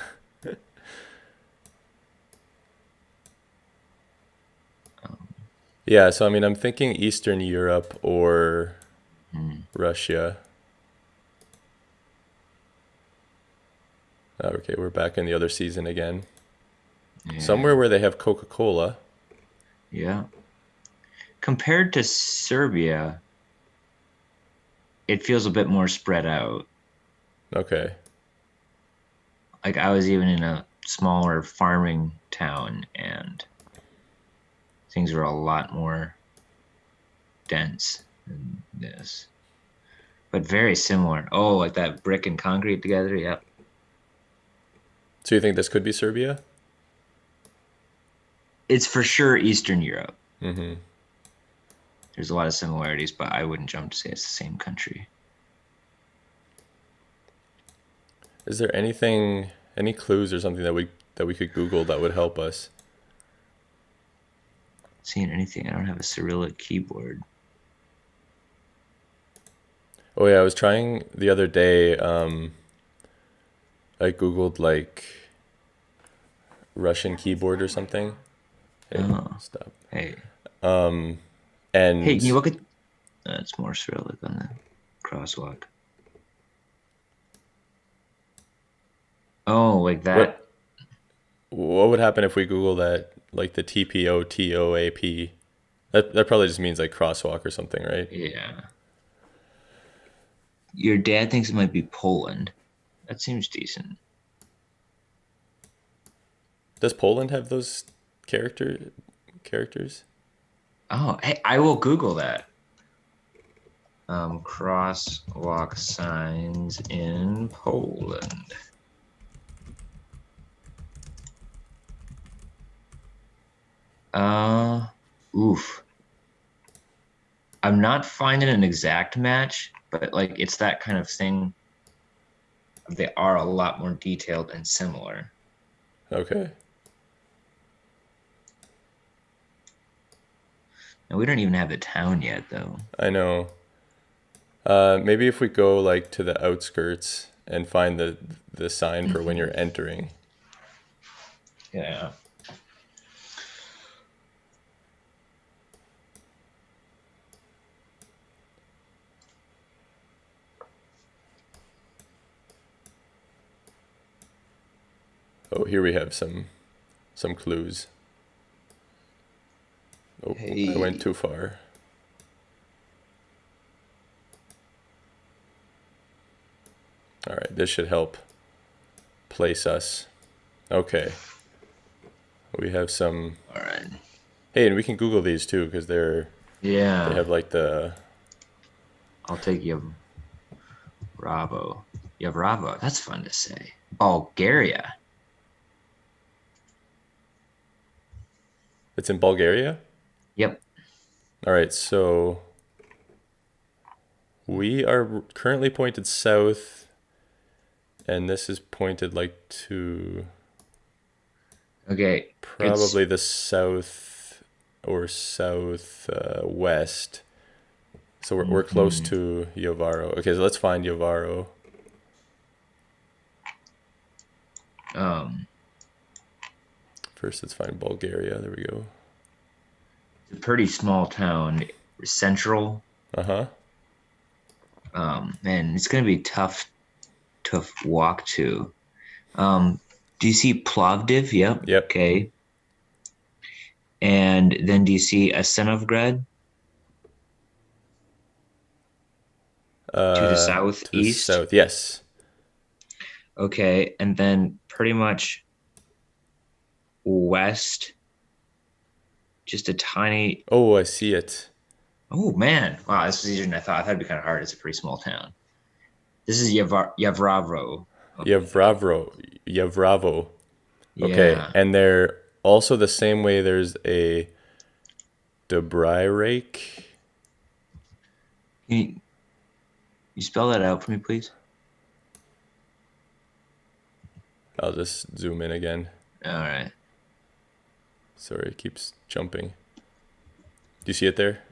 Yeah, so I mean, I'm thinking Eastern Europe or Russia. Okay, we're back in the other season again. Yeah. Somewhere where they have Coca-Cola. Yeah. Compared to Serbia, it feels a bit more spread out. Okay. Like I was even in a smaller farming town and things were a lot more dense than this. But very similar. Oh, like that brick and concrete together, yep. So you think this could be Serbia? It's for sure Eastern Europe. Mm-hmm. There's a lot of similarities, but I wouldn't jump to say it's the same country. Is there any clues or something that we could Google that would help us? Seeing anything? I don't have a Cyrillic keyboard. Oh yeah, I was trying the other day. I Googled like Russian keyboard or something. Hey, Oh. stop. Hey, And hey, can you look at? That's more Cyrillic on the crosswalk. Oh, like that. what would happen if we Google that, like the TPOTOAP? That probably just means like crosswalk or something, right? Yeah. Your dad thinks it might be Poland. That seems decent. Does Poland have those characters? Oh, hey, I will Google that. Crosswalk signs in Poland. Oof. I'm not finding an exact match, but like it's that kind of thing. They are a lot more detailed and similar. Okay. And we don't even have the town yet, though. I know. Maybe if we go like to the outskirts and find the sign for when you're entering. Yeah. Oh, here we have some clues. Oh, I went too far. All right, this should help place us. Okay. We have some. All right. Hey, and we can Google these too because they Yeah. have like the. I'll take Bravo. Bravo. That's fun to say. Bulgaria. It's in Bulgaria? Yep. All right, so we are currently pointed south, and this is pointed like to Okay. probably the south or southwest. So we're close to Yavaro. Okay, so let's find Yavaro. First, let's find Bulgaria. There we go. It's a pretty small town, central. Uh-huh. And it's gonna be tough to walk to. Do you see Plovdiv? Yep. Yep. Okay. And then do you see Asenovgrad? To the southeast? To the south, yes. Okay, and then pretty much west, just a tiny. Oh, I see it. Oh man! Wow, this was easier than I thought. I thought it'd be kind of hard. It's a pretty small town. This is Yavravo. Yavravo. Okay, Yeah. and they're also the same way. There's a Dobryrake. Can you spell that out for me, please? I'll just zoom in again. All right. Sorry, it keeps jumping. Do you see it there?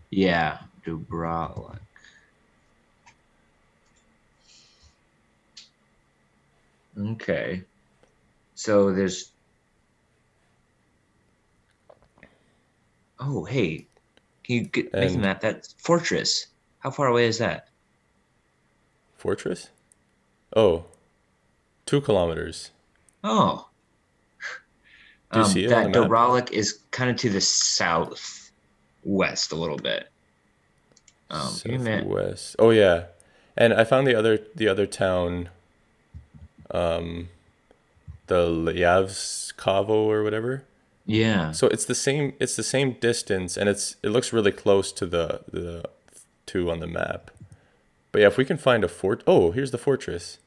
Yeah, Dubrovnik. Okay. So there's. Oh, hey. Can you make the And- map? That fortress. How far away is that? Fortress? Oh, 2 kilometers. Oh. Do you see it that on the map? Dubrovnik is kind of to the southwest a little bit. Give me a minute. Southwest. Oh yeah, and I found the other town, the Lyavskovo or whatever. Yeah. So it's the same distance, and it looks really close to the two on the map. But yeah, if we can find a fort. Oh, here's the fortress.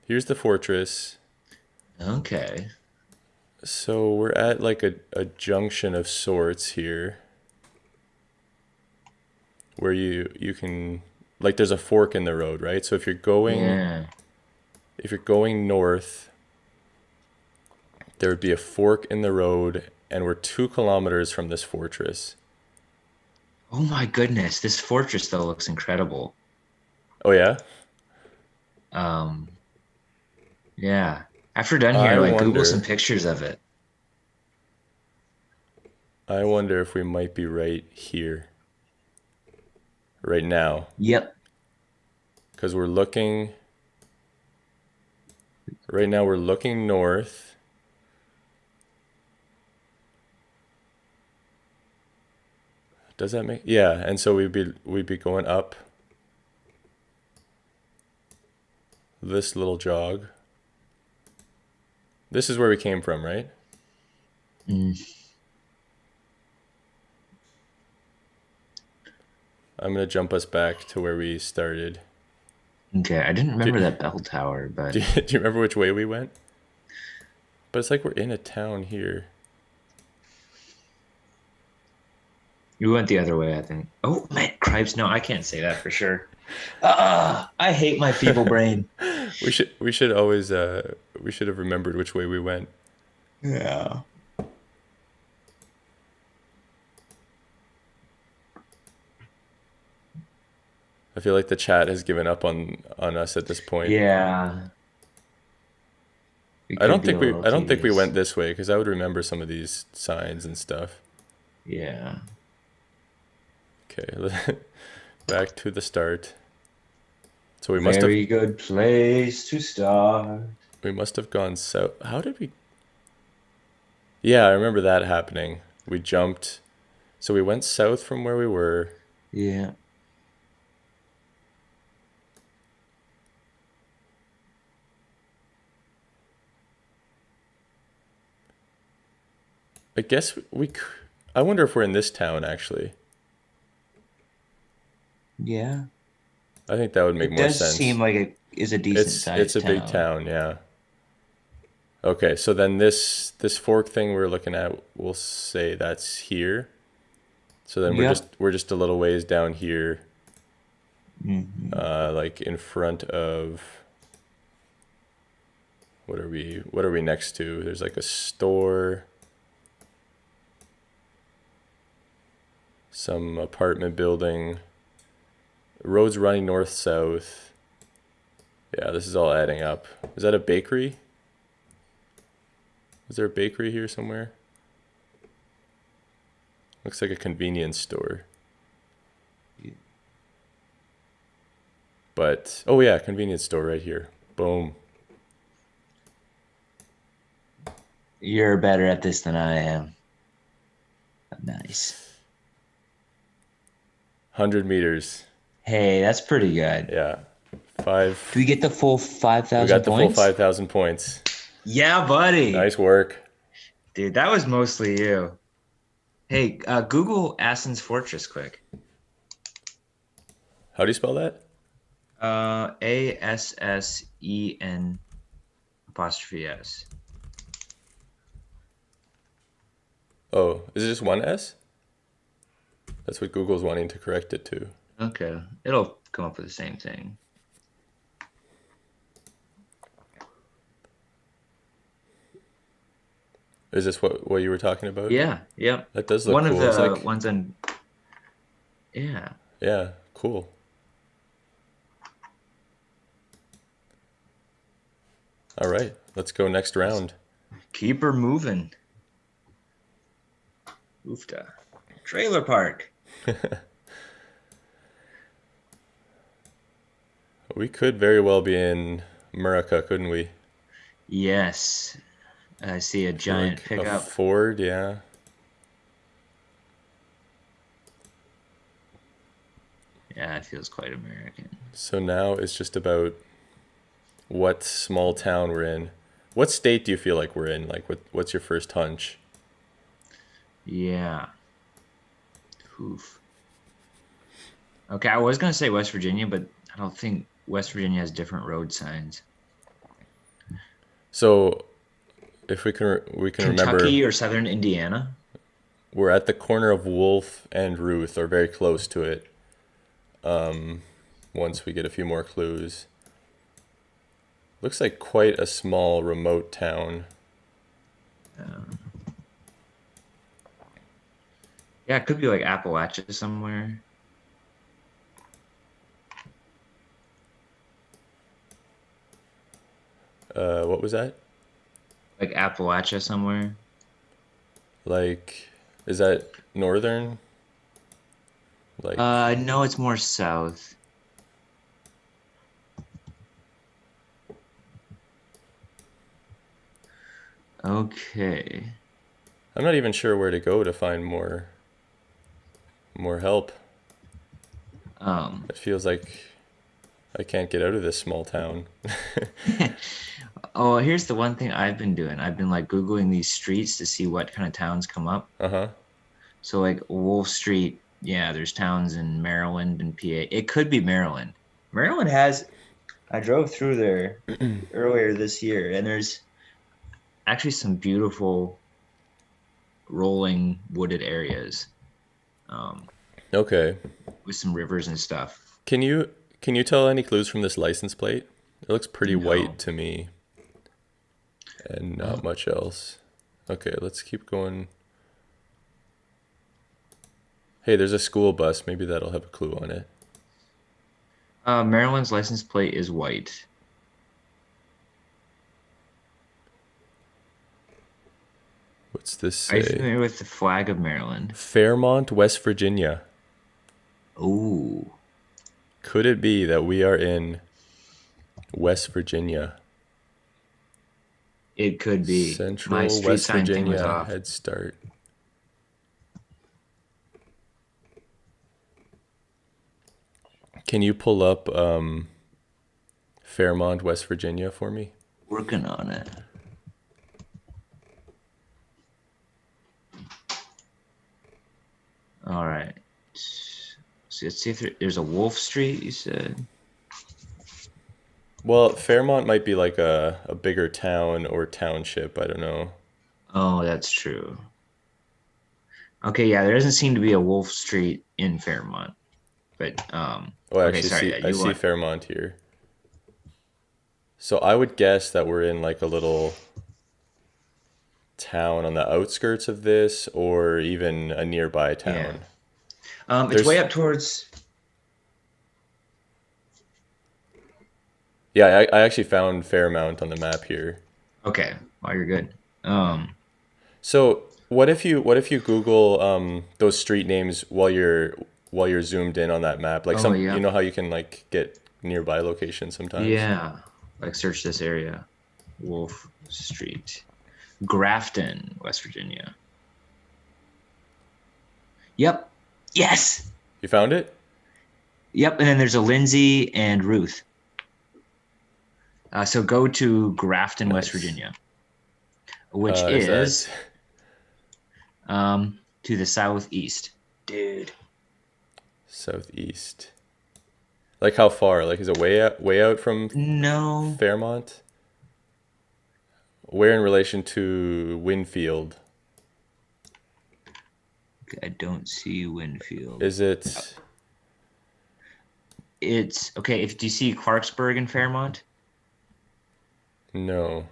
Here's the fortress. Okay. So we're at like a junction of sorts here, where you can, like, there's a fork in the road, right? So if you're going Yeah. north, there would be a fork in the road, and we're 2 kilometers from this fortress. Oh my goodness, this fortress though looks incredible. Oh yeah? Yeah. After done here, I Google wonder- some pictures of it. I wonder if we might be right here, right now, Yep. because we're looking. Right now we're looking north. Does that make? Yeah, and so we'd be going up this little jog. This is where we came from, right? I'm gonna jump us back to where we started. Okay, I didn't remember that bell tower, but Do you remember which way we went? But it's like we're in a town here. you went the other way, I think. Oh man, cripes! No, I can't say that for sure. I hate my feeble brain. We should always we should have remembered which way we went. Yeah. I feel like the chat has given up on us at this point. Yeah. It I don't could be think a we little I don't think we tedious. went this way because I would remember some of these signs and stuff. Yeah. Okay, back to the start. So we must Very good place to start. have gone south. How did we? Yeah, I remember that happening. We jumped. So we went south from where we were. Yeah. I guess I wonder if we're in this town actually. Yeah. I think that would make It more does sense. seem like it is a decent sized It's a big town, yeah. Okay, so then this fork thing we're looking at, we'll say that's here. So then Yep. we're just a little ways down here, Mhm. like in front of. What are we next to? There's like a store, some apartment building, roads running north south. Yeah, this is all adding up. Is that a bakery? Is there a bakery here somewhere? Looks like a convenience store. But oh yeah, convenience store right here. Boom. You're better at this than I am. Nice. 100 meters. Hey, that's pretty good. Yeah. Five. Do we get the full 5,000 We got the full points? 5,000 points. Yeah, buddy. Nice work. Dude, that was mostly you. Hey, Google Athens Fortress quick. How do you spell that? ASSEN apostrophe S. Oh, is it just one S? That's what Google's wanting to correct it to. Okay, it'll come up with the same thing. Is this what you were talking about? Yeah, yep. That does look One cool. of It's the like, ones on. Yeah. yeah, cool. All right, let's go next round. Keep her moving. Oofta. Trailer park. We could very well be in America, couldn't we? Yes. I see a giant Like a pickup. Ford, yeah. Yeah, it feels quite American. So now it's just about what small town we're in. What state do you feel like we're in? Like, what's your first hunch? Yeah. Oof. Okay, I was gonna say West Virginia, but I don't think West Virginia has different road signs. So, if we can remember, Kentucky or Southern Indiana? we're at the corner of Wolf and Ruth, or very close to it. Once we get a few more clues. Looks like quite a small remote town. Yeah, it could be like Appalachia somewhere. What was that? Like Appalachia somewhere. Like, is that northern? Like, No, it's more south. Okay. I'm not even sure where to go to find more help. It feels like I can't get out of this small town. Oh, here's the one thing I've been doing. I've been like Googling these streets to see what kind of towns come up. Uh-huh. So like Wolf Street, yeah, there's towns in Maryland and PA. It could be Maryland. Maryland has, I drove through there earlier this year, and there's actually some beautiful rolling wooded areas Okay. with some rivers and stuff. Can you tell any clues from this license plate? It looks pretty No. white to me. And not much else. Okay, let's keep going. Hey, there's a school bus. Maybe that'll have a clue on it. Maryland's license plate is white. What's this Are you say? familiar with the flag of Maryland? Fairmont, West Virginia. Ooh. Could it be that we are in West Virginia? It could be. Central My street West sign thing was Virginia off. Head Start. Can you pull up Fairmont, West Virginia for me? Working on it. All right. So let's see if there's a Wolf Street, you said. Well, Fairmont might be like a bigger town or township. I don't know. Oh, that's true. Okay, yeah, there doesn't seem to be a Wolf Street in Fairmont. But Oh, I okay, actually sorry, see. yeah, I you see want- Fairmont here. So I would guess that we're in like a little town on the outskirts of this, or even a nearby Yeah. town. It's way There's up towards. Yeah, I actually found Fairmount on the map here. Okay. Oh, you're good. So what if you Google those street names while you're zoomed in on that map? Like Oh some, you yeah. know how you can like get nearby locations sometimes. Yeah. Like search this area. Wolf Street. Grafton, West Virginia. Yep. Yes. You found it? Yep. And then there's a Lindsay and Ruth. So go to Grafton, West Nice. Virginia, which Is is that to the southeast. Dude. southeast? Like how far? Like is it way out from No. Fairmont? Where in relation to Winfield? I don't see Winfield. Is it It's okay. If do you see Clarksburg and Fairmont? no.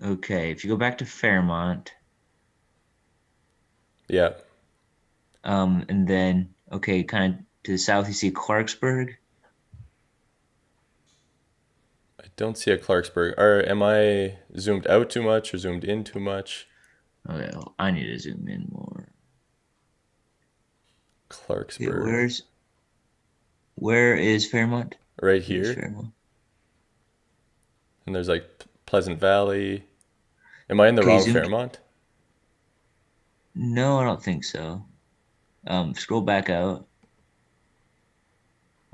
Okay. If you go back to Fairmont, Yeah. and then okay, kind of to the south, you see Clarksburg. I don't see a Clarksburg. Or am I zoomed out too much or zoomed in too much? Okay, well, I need to zoom in more. Okay, Clarksburg. where is Fairmont? Right Here's here. Fairmont. And there's like Pleasant Valley. Am I in the Okay, wrong zoom. Fairmont? No, I don't think so. Scroll back out.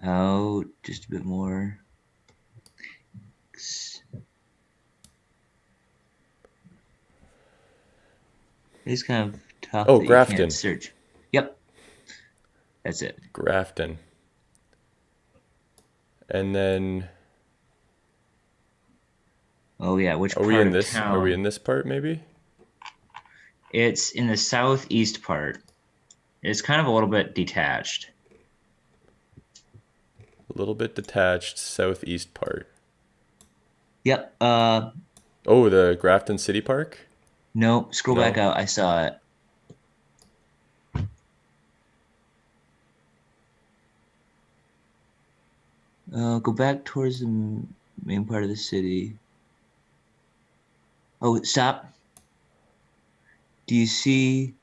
Out just a bit more. It's kind of tough Oh, that you Grafton. can't search. Yep, that's it. Grafton. And then Oh yeah, which are part we in of this are we town? in this part maybe? It's in the southeast part. It's kind of a little bit detached. A little bit detached southeast part. Yep. Oh, the Grafton City Park? No, scroll back No. out. I saw it. Go back towards the main part of the city. Oh, stop. Do you see?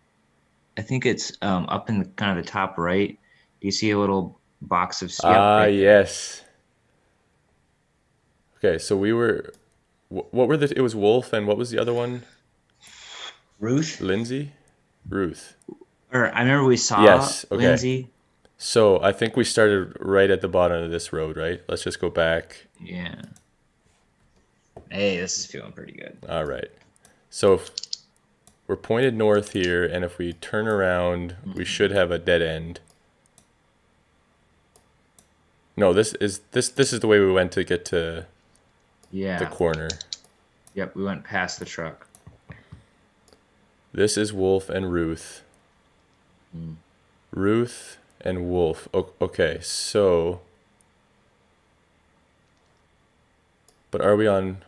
I think it's up in the kind of the top right. Do you see a little box of? Yep, right there. Yes. Okay, so we were what were it was Wolf, and what was the other one? Ruth. Lindsay? Ruth. Or I remember we saw Yes, okay. Lindsay. So I think we started right at the bottom of this road, right? Let's just go back. Yeah. Hey, this is feeling pretty good. All right. So if we're pointed north here, and if we turn around, we should have a dead end. No, this is the way we went to get to Yeah. the corner. Yep, we went past the truck. This is Wolf and Ruth. Ruth and Wolf. Okay, so but are we on?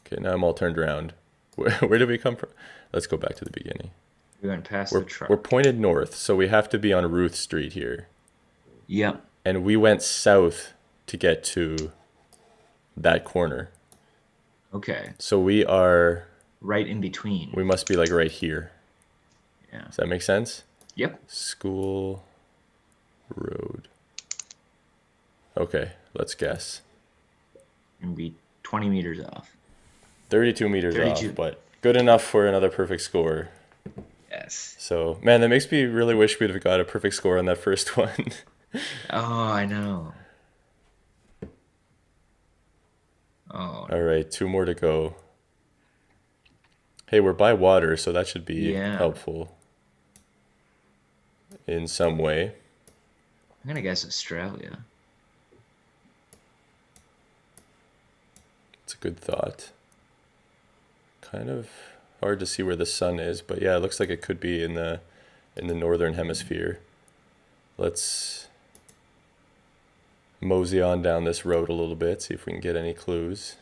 Okay, now I'm all turned around. Where did we come from? Let's go back to the beginning. We went past We're the truck. we're pointed north, so we have to be on Ruth Street here. Yep. And we went south to get to that corner. Okay. So we Right in between. must be like right here. Yeah. Does that make sense? Yep. School Road. Okay, let's guess. And be 20 meters off. 32 meters 32. off, but good enough for another perfect score. Yes. So, man, that makes me really wish we'd have got a perfect score on that first one. Oh, I know. Oh. All right, 2 more to go. Hey, we're by water, so that should be Yeah. helpful in some way. I'm gonna guess Australia. It's a good thought. Kind of hard to see where the sun is, but yeah, it looks like it could be in the northern hemisphere. Let's mosey on down this road a little bit, see if we can get any clues.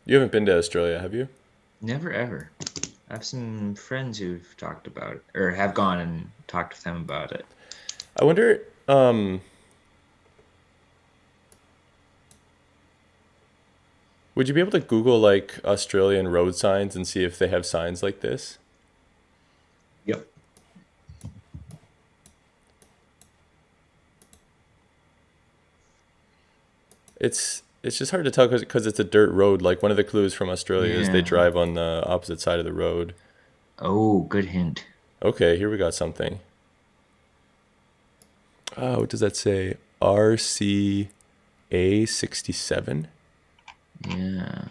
You haven't been to Australia, have you? Never ever. I have some friends who've talked about it, or have gone and talked with them about it. I wonder, would you be able to Google like Australian road signs and see if they have signs like this? Yep. It's just hard to tell because it's a dirt road. Like one of the clues from Australia is they Yeah. drive on the opposite side of the road. Oh, good hint. Okay, here we got something. Oh, what does that say? RCA 67? Yeah.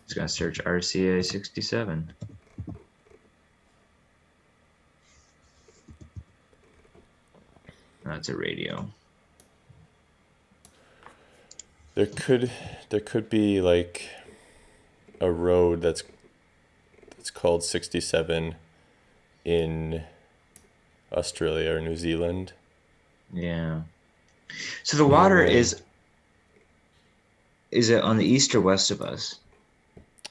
Just gonna search RCA 67. That's a radio. There could be like a road that's called 67 in Australia or New Zealand. Yeah. So the water way. is it on the east or west of us?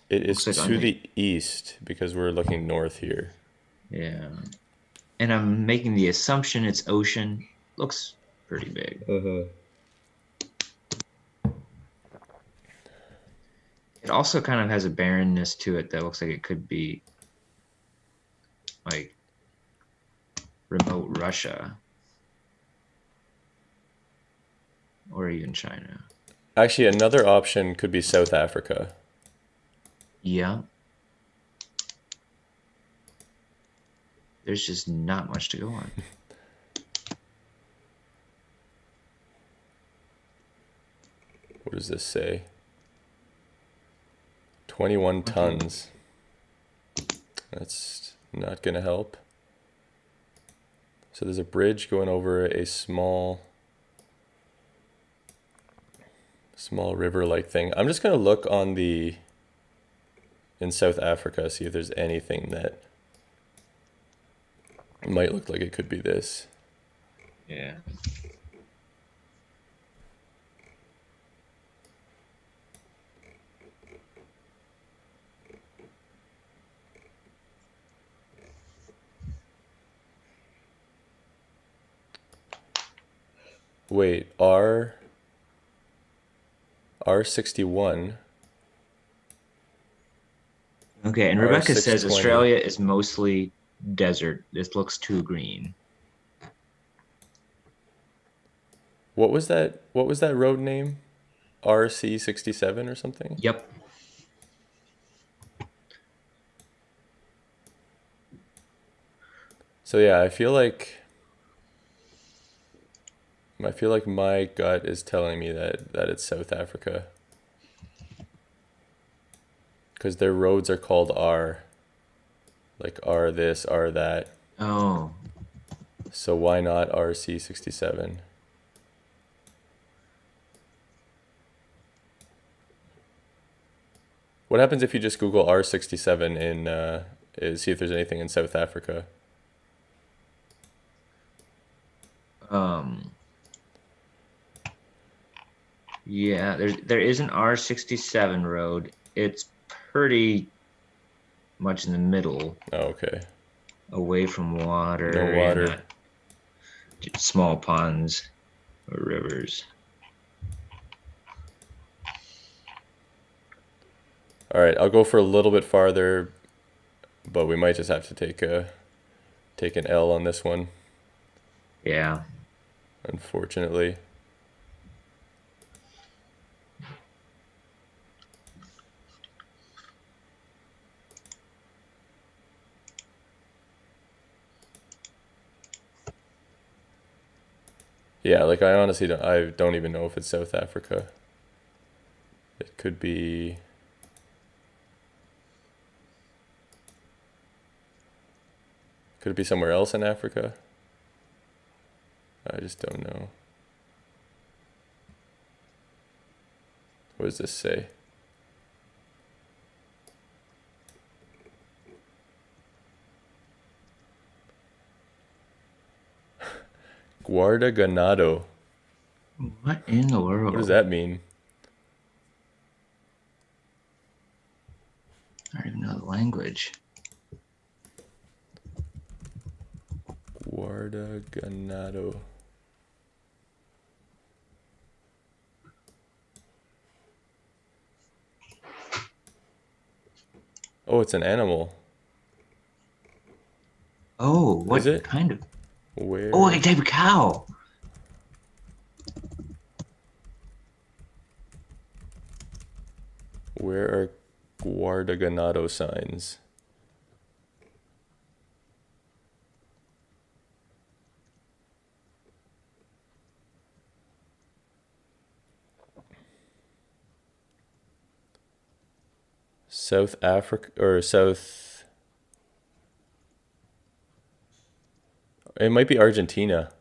It is Looks like on to the- the east because we're looking north here. Yeah. And I'm making the assumption it's ocean. Looks pretty big. It also kind of has a barrenness to it that looks like it could be like remote Russia or even China. Actually, another option could be South Africa. Yeah. There's just not much to go on. What does this say? 21 tons. That's not going to help. So there's a bridge going over a small river-like thing. I'm just going to look on in South Africa, see if there's anything that might look like it could be this. Yeah. Wait, R61. Okay, and Rebecca says R620. Australia is mostly desert. This looks too green. What was that road name? RC67 or something? Yep. So yeah, I feel like my gut is telling me that it's South Africa. Because their roads are called R. Like R this, R that. Oh. So why not RC67? What happens if you just Google R67 see if there's anything in South Africa? Yeah, there is an R67 road. It's pretty much in the middle, Oh, okay. away from water. No and, water. small ponds or rivers. All right, I'll go for a little bit farther, but we might just have to take an L on this one, Yeah. unfortunately. Yeah, like I honestly don't even know if it's South Africa. It could be. Could it be somewhere else in Africa? I just don't know. What does this say? Guarda ganado. What in the world? What does that mean? I don't even know the language. Guarda ganado. Oh, it's an animal. Oh, what Is it? kind of? Where? Oh, a type of cow. Where are guarda ganado signs? South Africa or South. It might be Argentina.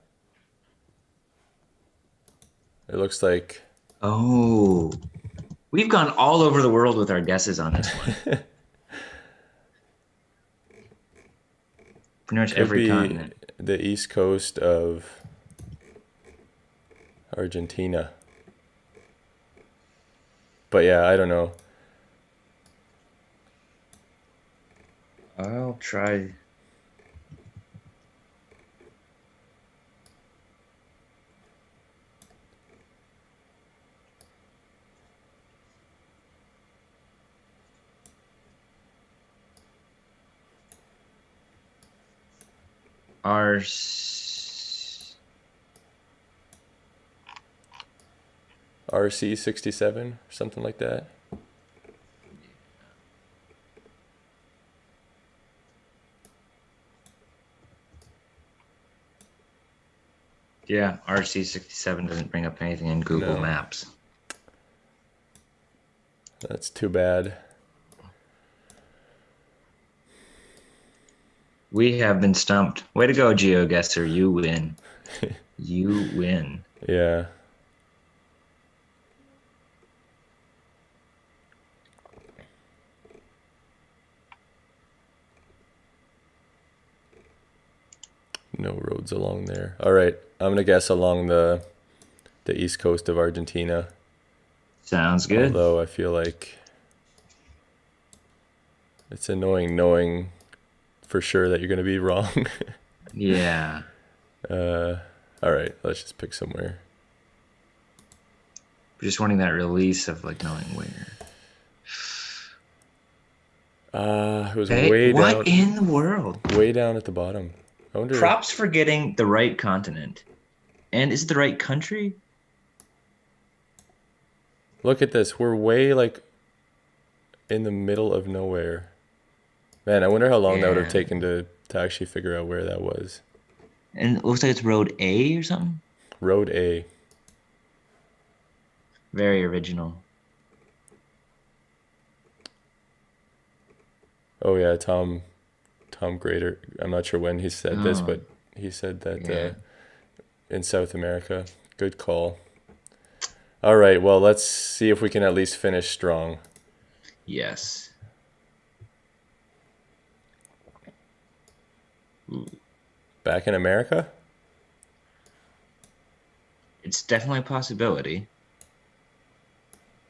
It looks like. Oh, we've gone all over the world with our guesses on this one. Pretty much Could every be continent. the east coast of Argentina. But yeah, I don't know. I'll try. RC 67, something like that. Yeah, RC67 doesn't bring up anything in Google No. Maps. That's too bad. We have been stumped. Way to go, GeoGuesser. You win. You win. Yeah. No roads along there. All right, I'm gonna guess along the east coast of Argentina. Sounds good. Although I feel like it's annoying knowing for sure that you're gonna be wrong. Yeah. All right, let's just pick somewhere. Just wanting that release of like knowing where. It was Hey, way what down, in the world? way down at the bottom. I wonder. Props for getting the right continent. And is it the right country? Look at this. We're way like in the middle of nowhere. Man, I wonder how long that would have Yeah. taken to actually figure out where that was. And it looks like it's Road A or something. Road A. Very original. Oh yeah, Tom Grader. I'm not sure when he said this, Oh, but he said that yeah. in South America. Good call. All right, well, let's see if we can at least finish strong. Yes. Back in America? It's definitely a possibility.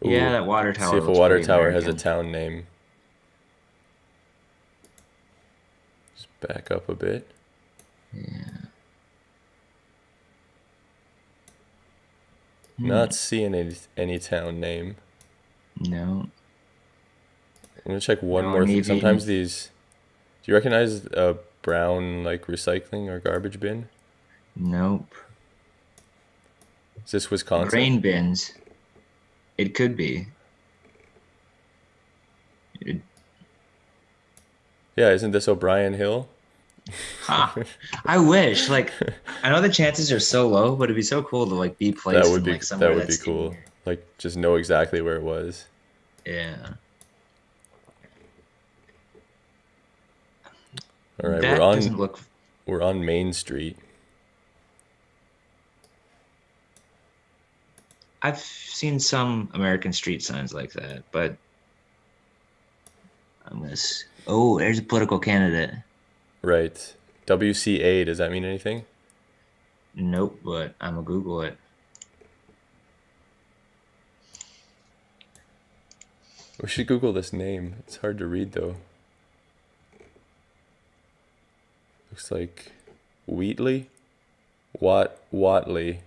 Ooh, Yeah, that water tower see if a looks water pretty tower has a American. town name. Just back up a bit. Not seeing any town name. No. I'm gonna check one No, more thing. maybe- Sometimes these. Do you recognize a brown like recycling or garbage bin? Nope. Is this Wisconsin? Grain bins. It could be. It- Yeah, isn't this O'Brien Hill? Ha! I wish. Like, I know the chances are so low, but it'd be so cool to like be placed That would in be like somewhere that would be that's cool. near. Like just know exactly where it was. Yeah. All right, That doesn't look. we're on Main Street. I've seen some American street signs like that, but oh, there's a political candidate. Right. WCA, does that mean anything? Nope, but I'm gonna Google it. We should Google this name. It's hard to read though. Looks like Wheatley? Watley.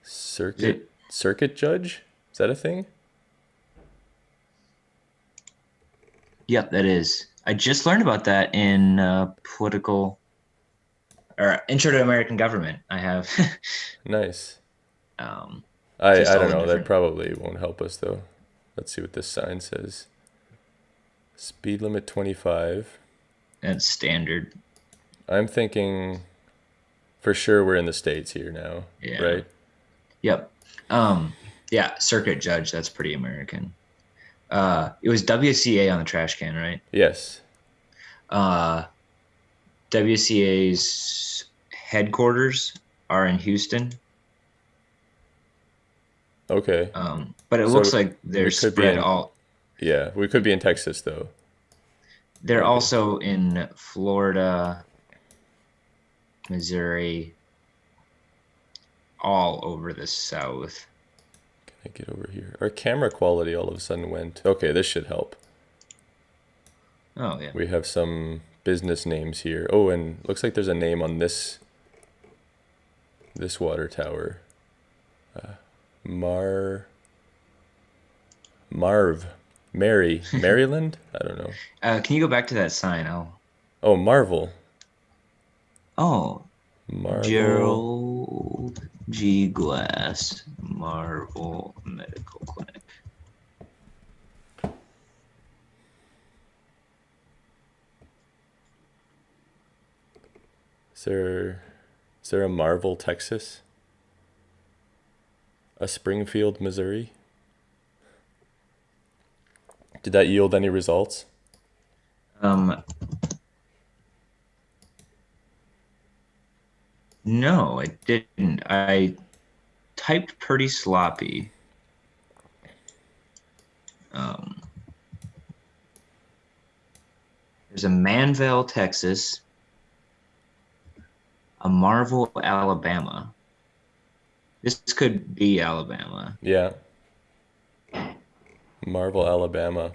Circuit judge? Is that a thing? Yep, that is. I just learned about that in political or Intro to American Government. I have. Nice. um, I just all don't the know. That different- probably won't help us though. Let's see what this sign says. Speed limit 25. That's standard. I'm thinking for sure we're in the States here now, Yeah. right? Yep. Yeah, circuit judge. That's pretty American. It was WCA on the trash can, right? Yes. WCA's headquarters are in Houston. Okay. But it So looks like they're we could be spread in- all. Yeah, we could be in Texas though. They're Okay. also in Florida, Missouri, all over the South. Can I get over here? Our camera quality all of a sudden went. Okay, this should help. Oh yeah. We have some business names here. Oh, and looks like there's a name on this water tower. Maryland? I don't know. Can you go back to that sign? Oh, Marvel. Oh, Marvel. Gerald G. Glass, Marvel Medical Clinic. Is there a Marvel, Texas? A Springfield, Missouri? Did that yield any results? No, I didn't. I typed pretty sloppy. There's a Manville, Texas, a Marvel, Alabama. This could be Alabama. Yeah. Marvel, Alabama.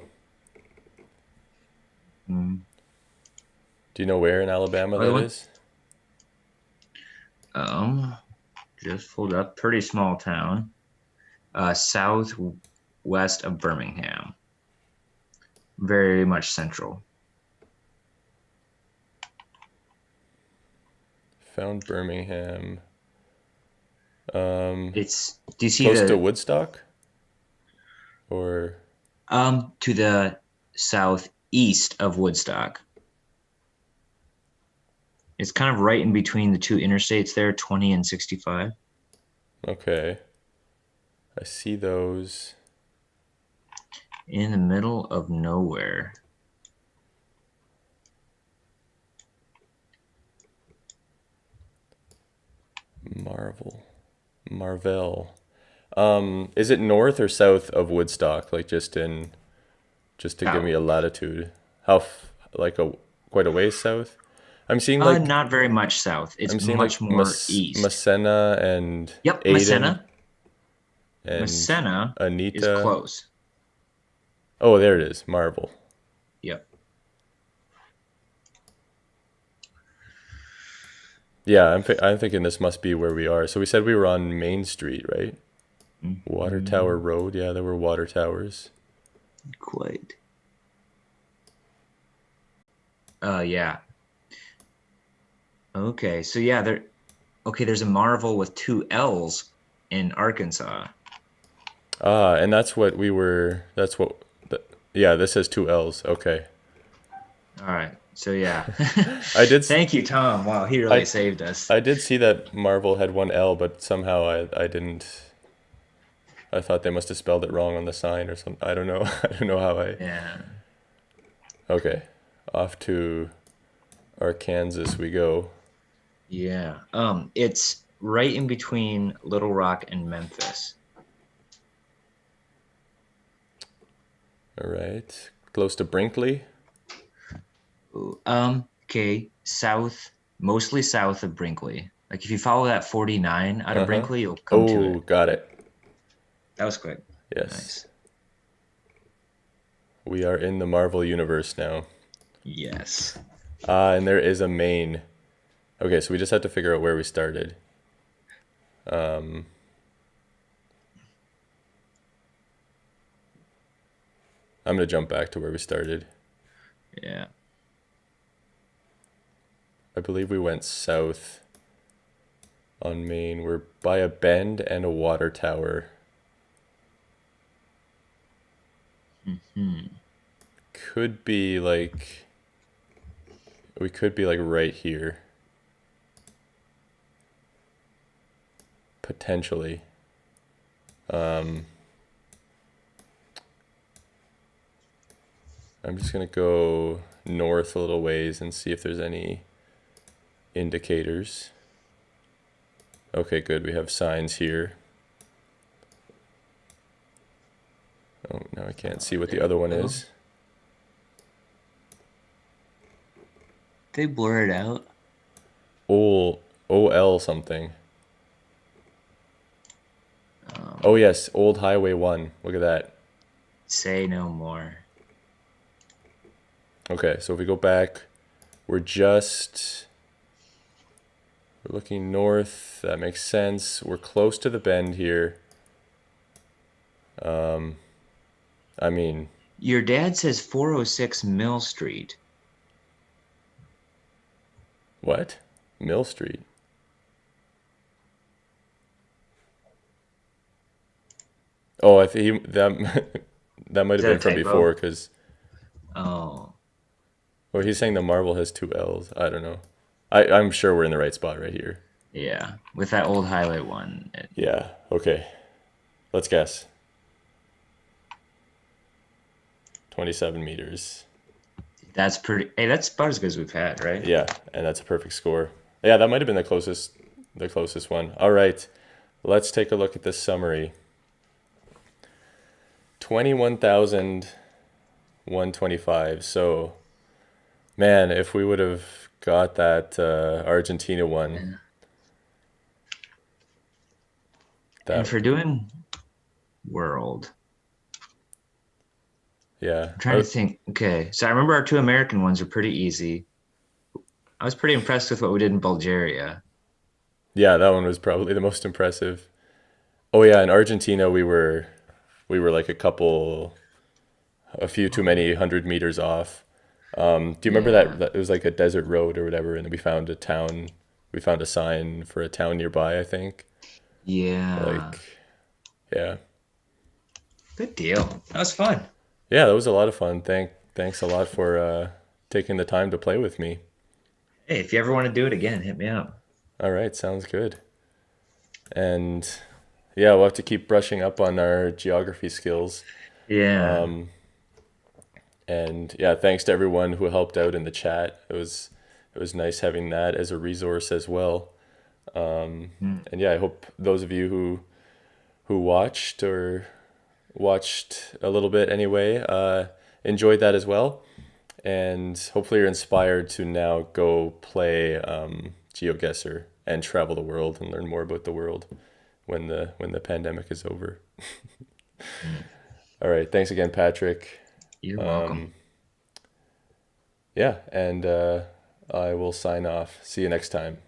Mm. Do you know where in Alabama By the that way- is? Just pulled up. Pretty small town. Southwest of Birmingham. Very much central. Found Birmingham. Do you see Close to the Woodstock? Or to the southeast of Woodstock? It's kind of right in between the two interstates there, 20 and 65. okay. I see those. In the middle of nowhere. Marvel. Is it north or south of Woodstock? Like just to give me a latitude. Quite a ways south? I'm seeing like Not very much south. It's I'm seeing much like more east. Massena and Yep, Aden Massena. and Massena is Anita. close. Oh, there it is. Marvel. Yep. Yeah, I'm thinking this must be where we are. So we said we were on Main Street, right? Water Tower Road. Yeah, there were water towers. Quite. Yeah. Okay, so yeah, there's a Marvel with 2 L's in Arkansas. And that's what we were. Yeah, this has 2 L's. Okay. All right. So yeah. I did. Thank you, Tom. Wow, he really saved us. I did see that Marvel had 1 L, but somehow I didn't. I thought they must have spelled it wrong on the sign or something. I don't know. I don't know how I. Yeah. Okay, off to Arkansas we go. Yeah. It's right in between Little Rock and Memphis. All right. Close to Brinkley. Ooh, okay, mostly south of Brinkley. Like if you follow that 49 out of Uh-huh. Brinkley, you'll come to Oh, it. got it. That was quick. Yes. Nice. We are in the Marvel universe now. Yes. And there is a main. Okay, so we just have to figure out where we started. I'm going to jump back to where we started. Yeah. I believe we went south on Main. We're by a bend and a water tower. Could be like... We could be like right here. Potentially. I'm just going to go north a little ways and see if there's any indicators. Okay, good. We have signs here. Oh, now I can't see what the other one is. They blur it out. OL something. Oh yes, Old Highway 1. Look at that. Say no more. Okay, so if we go back, we're looking north. That makes sense. We're close to the bend here. I mean, Your dad says 406 Mill Street. what? Mill Street. Oh, I think that that might Is have that been a from typo? before, because Oh. well, he's saying the Marvel has two L's. I don't know. I'm sure we're in the right spot right here. Yeah. With that Old Highway 1. Yeah. Okay. Let's guess. 27 meters. That's pretty. Hey, that's about as good as we've had, right? Yeah, and that's a perfect score. Yeah, that might have been the closest one. All right. Let's take a look at this summary. 21,125. So, man, if we would have got that Argentina one, And that for doing world, yeah. I'm trying to think. Okay, so I remember our two American ones are pretty easy. I was pretty impressed with what we did in Bulgaria. Yeah, that one was probably the most impressive. Oh yeah, in Argentina we were like a few too many 100 meters off. Do you remember Yeah. that it was like a desert road or whatever, and we found a town, we found a sign for a town nearby, I think. Yeah. Like, yeah. Good deal. That was fun. Yeah, that was a lot of fun. Thanks a lot for taking the time to play with me. Hey, if you ever want to do it again, hit me up. All right, sounds good. And yeah, we'll have to keep brushing up on our geography skills. Yeah. And yeah, thanks to everyone who helped out in the chat. It was nice having that as a resource as well. And yeah, I hope those of you who watched a little bit anyway enjoyed that as well. And hopefully you're inspired to now go play GeoGuessr and travel the world and learn more about the world when the pandemic is over. All right, thanks again, Patrick. You're welcome. Yeah, and I will sign off. See you next time.